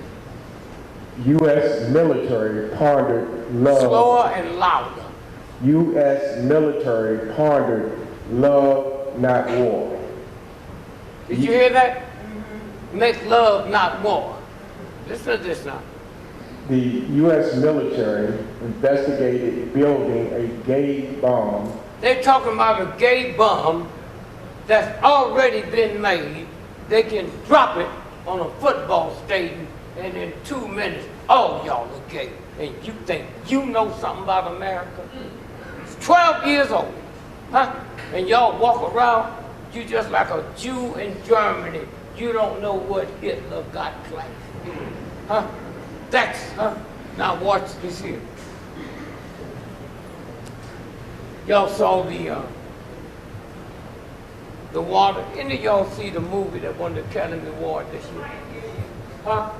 U.S. military pondered love. Slower and louder. U.S. military pondered love, not war. Did you hear that? Make love, not war. Listen to this now. The U.S. military investigated building a gay bomb. They're talking about a gay bomb that's already been made. They can drop it on a football stadium, and in 2 minutes, all y'all are gay. And you think you know something about America? It's 12 years old, huh? And y'all walk around, you just like a Jew in Germany. You don't know what Hitler got like, huh? That's, huh? Now watch this here. Y'all saw the water. Any of y'all see the movie that won the Academy Award this year? Huh?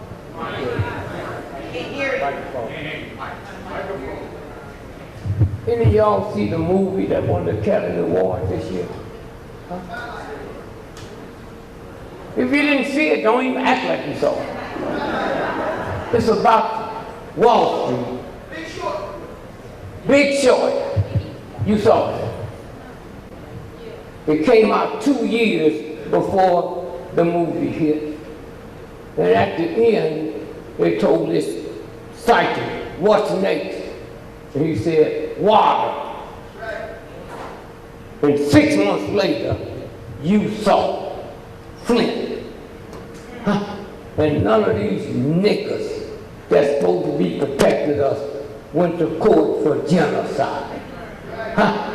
Any of y'all see the movie that won the Academy Award this year? Huh? If you didn't see it, don't even act like you saw it. It's about Wall Street. Big Short. You saw it. It came out 2 years before the movie hit. And at the end, they told this psychic, what's next? And he said, water. And 6 months later, you saw Flint. Huh? And none of these niggas that's supposed to be protecting us went to court for genocide. Huh?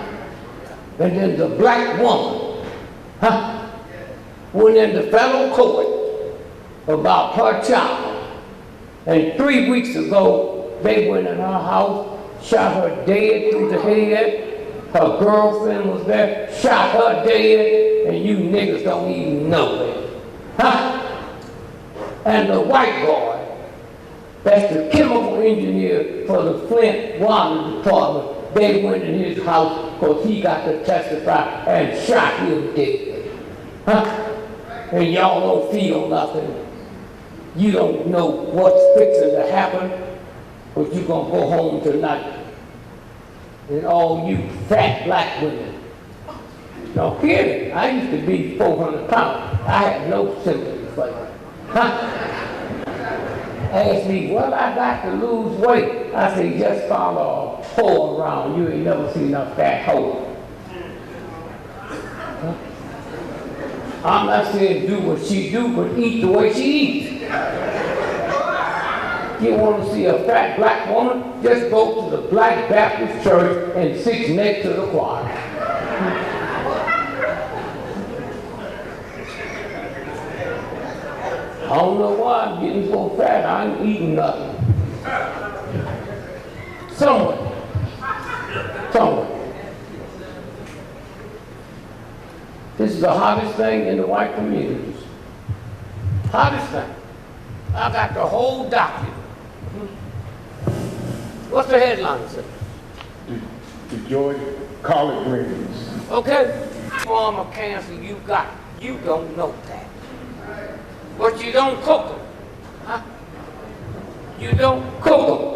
And then the black woman, huh, went into federal court about her child. And 3 weeks ago, they went in her house, shot her dead through the head. Her girlfriend was there, shot her dead, and you niggas don't even know it. Huh? And the white boy, that's the chemical engineer for the Flint Water Department, they went in his house because he got to testify and shot him dead. Huh? And y'all don't feel nothing. You don't know what's fixing to happen, but you're going to go home tonight. And all you fat black women. Now hear it. I used to be 400 pounds. I had no sympathy for you. Huh? Asked me, what I got to lose weight? I said, just follow a hoe around. You ain't never seen a fat hoe. Huh? I'm not saying do what she do, but eat the way she eats. You want to see a fat black woman? Just go to the Black Baptist Church and sit next to the choir. I don't know why I'm getting so fat. I ain't eating nothing. Somewhere. This is the hottest thing in the white communities. Hottest thing. I got the whole document. What's the headline say? The Georgia collard greens. Okay? Form of cancer you got. You don't know that. But you don't cook them. Huh? You don't cook them.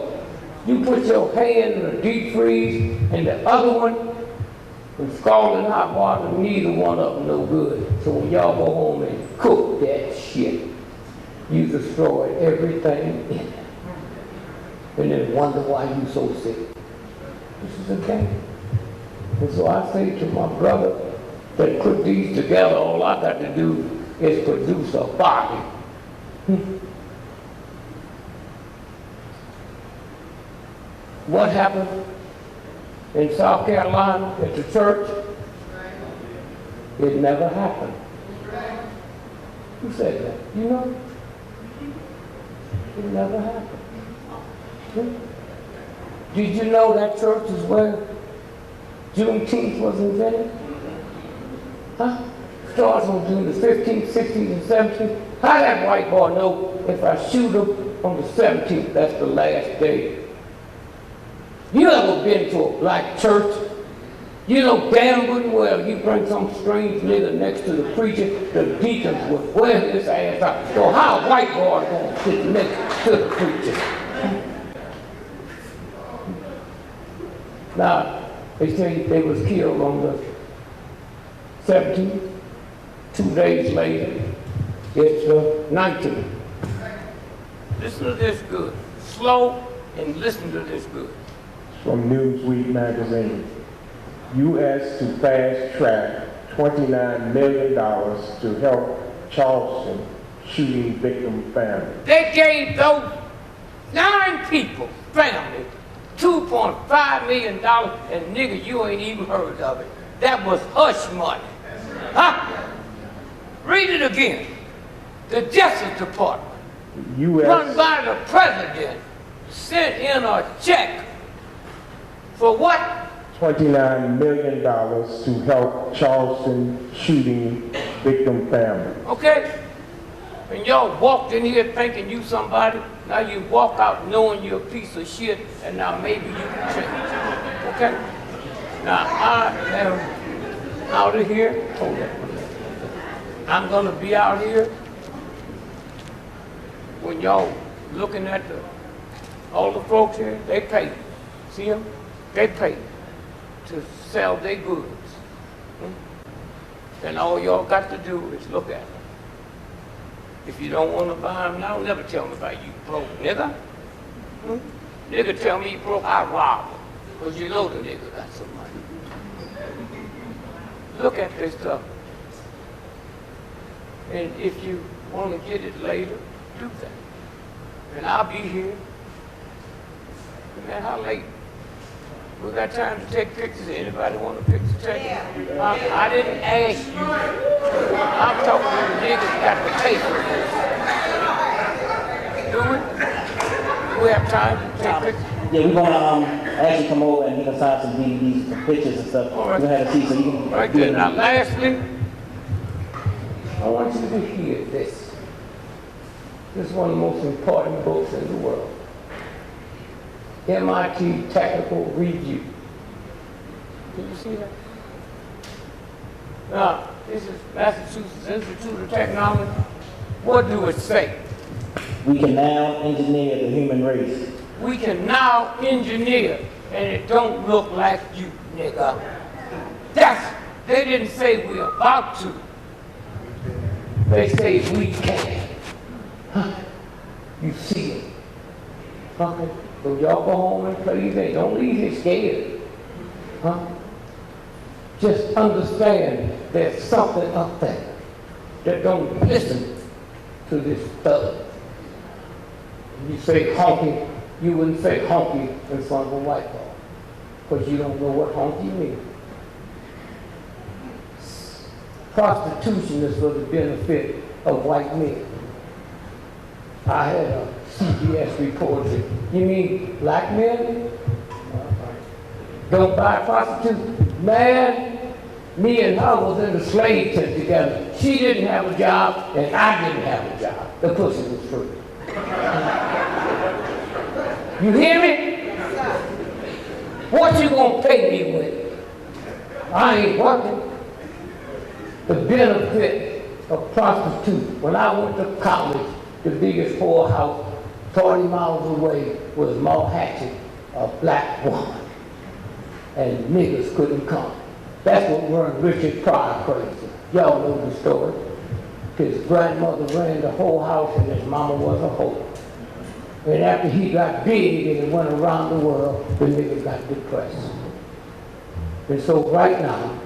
You put your hand in the deep freeze and the other one in scalding hot water, neither one of them no good. So when y'all go home and cook that shit, you destroy everything in it. And then wonder why you so sick. This is a game. And so I say to my brother that put these together, all I got to do is produce a body. what happened in South Carolina at the church? It never happened. Who said that? You know? It never happened. Did you know that church is where Juneteenth was invented? Huh? Starts on June the 15th, 16th, and 17th. How that white boy know if I shoot him on the 17th, that's the last day? You ever been to a black church? You know damn good well you bring some strange nigga next to the preacher, the deacons would wear his ass out. So how a white boy gonna sit next to the preacher? Now, they say they was killed on the 17th. 2 days later, it's the 19th. Listen to this good. Slow and listen to this good. From Newsweek magazine. U.S. to fast track $29 million to help Charleston shooting victim family. They gave those 9 people, family, $2.5 million, and nigga, you ain't even heard of it. That was hush money. Huh? Read it again. The Justice Department, run by the president, sent in a check for what? $29 million to help Charleston shooting victim family. Okay? And y'all walked in here thinking you somebody. Now you walk out knowing you're a piece of shit, and now maybe you can change. Okay? Now I am out of here. Hold on. I'm gonna be out here when y'all looking at all the folks here, they pay. See them? They pay to sell their goods. And all y'all got to do is look at them. If you don't want to buy them now, never tell me about you broke, nigga. Nigga tell me you broke, I rob him. Because you know the nigga got some money. Look at this stuff. And if you want to get it later, do that. And I'll be here. Man, how late? We got time to take pictures. Anybody want a picture taken? I didn't ask you. I'm talking to the niggas that got the paper. Do we? We have time to take pictures? Yeah, we're gonna actually come over and he can sign some DVDs, some pictures and stuff. All right. We're gonna have a seat so you can Right do there. it. Now, lastly, I want you to hear this. This is one of the most important books in the world. MIT Technical Review. Did you see that? Now, this is Massachusetts Institute of Technology. What do it say? We can now engineer the human race. We can now engineer, and it don't look like you, nigga. They didn't say we're about to. They say we can. Huh? You see it. Okay? So y'all go home and play your game. Don't leave here scared. Huh? Just understand there's something up there that don't listen to this thug. You say honky, you wouldn't say honky in front of a white boy, because you don't know what honky means. Prostitution is for the benefit of white men. I had a CBS reporter. You mean black men? Don't buy prostitutes? Man, me and her was in the slave tent together. She didn't have a job, and I didn't have a job. The pussy was free. You hear me? What you gonna pay me with? I ain't working. The benefit of prostitute. When I went to college, the biggest whorehouse 40 miles away was Malhatchie, a black woman. And niggas couldn't come. That's what run Richard Pryor crazy. Y'all know the story. His grandmother ran the whole house and his mama was a hoe. And after he got big and went around the world, the nigga got depressed. And so right now,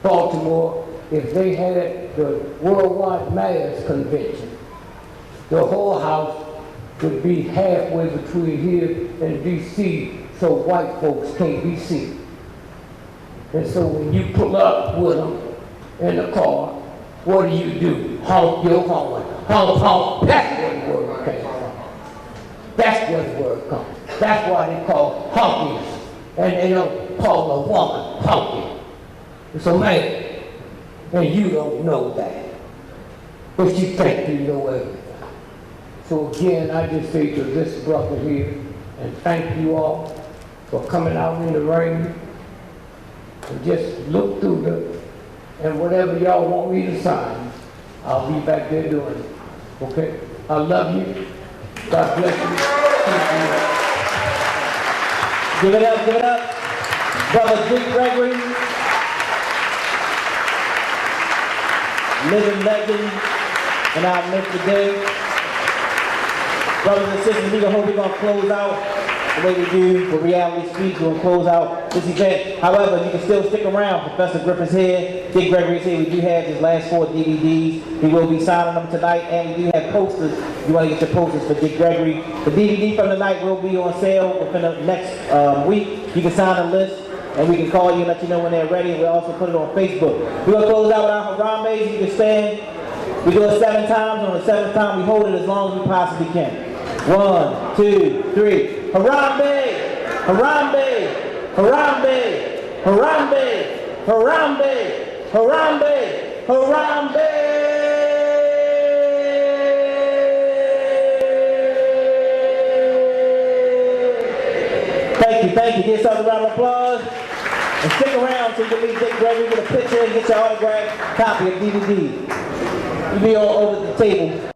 Baltimore, if they had the Worldwide Mayors Convention, the whole house to be halfway between here and DC so white folks can't be seen. And so when you pull up with them in the car, what do? Honk your horn. Honk, honk. That's where the word came from. That's where the word comes. That's why they call honkies. And they don't call a woman honky. It's a man. And you don't know that. But you think you know everything. So again, I just say to this brother here, and thank you all for coming out in the rain. And just look through the, and whatever y'all want me to sign, I'll be back there doing it. Okay? I love you. God bless you. Give it up, give it up. Brother Gregory, living legend in our midst today. Brothers and sisters, we're going to close out the way we do with reality speech. We're going to close out this event. However, you can still stick around. Professor Griffin's here. Dick Gregory's here. We do have his last 4 DVDs. He will be signing them tonight. And we do have posters. You want to get your posters for Dick Gregory. The DVD from the night will be on sale within the next week. You can sign the list. And we can call you and let you know when they're ready. We'll also put it on Facebook. We're going to close out with our Harambe's. You can stand. We do it 7 times. On the 7th time, we hold it as long as we possibly can. 1, 2, 3. Harambe! Harambe! Harambe! Harambe! Harambe! Harambe! Harambe! Thank you, thank you. Give yourself a round of applause. And stick around till you meet Dick Gregory, get a picture and get your autographed copy of DVD. You'll be all over the table.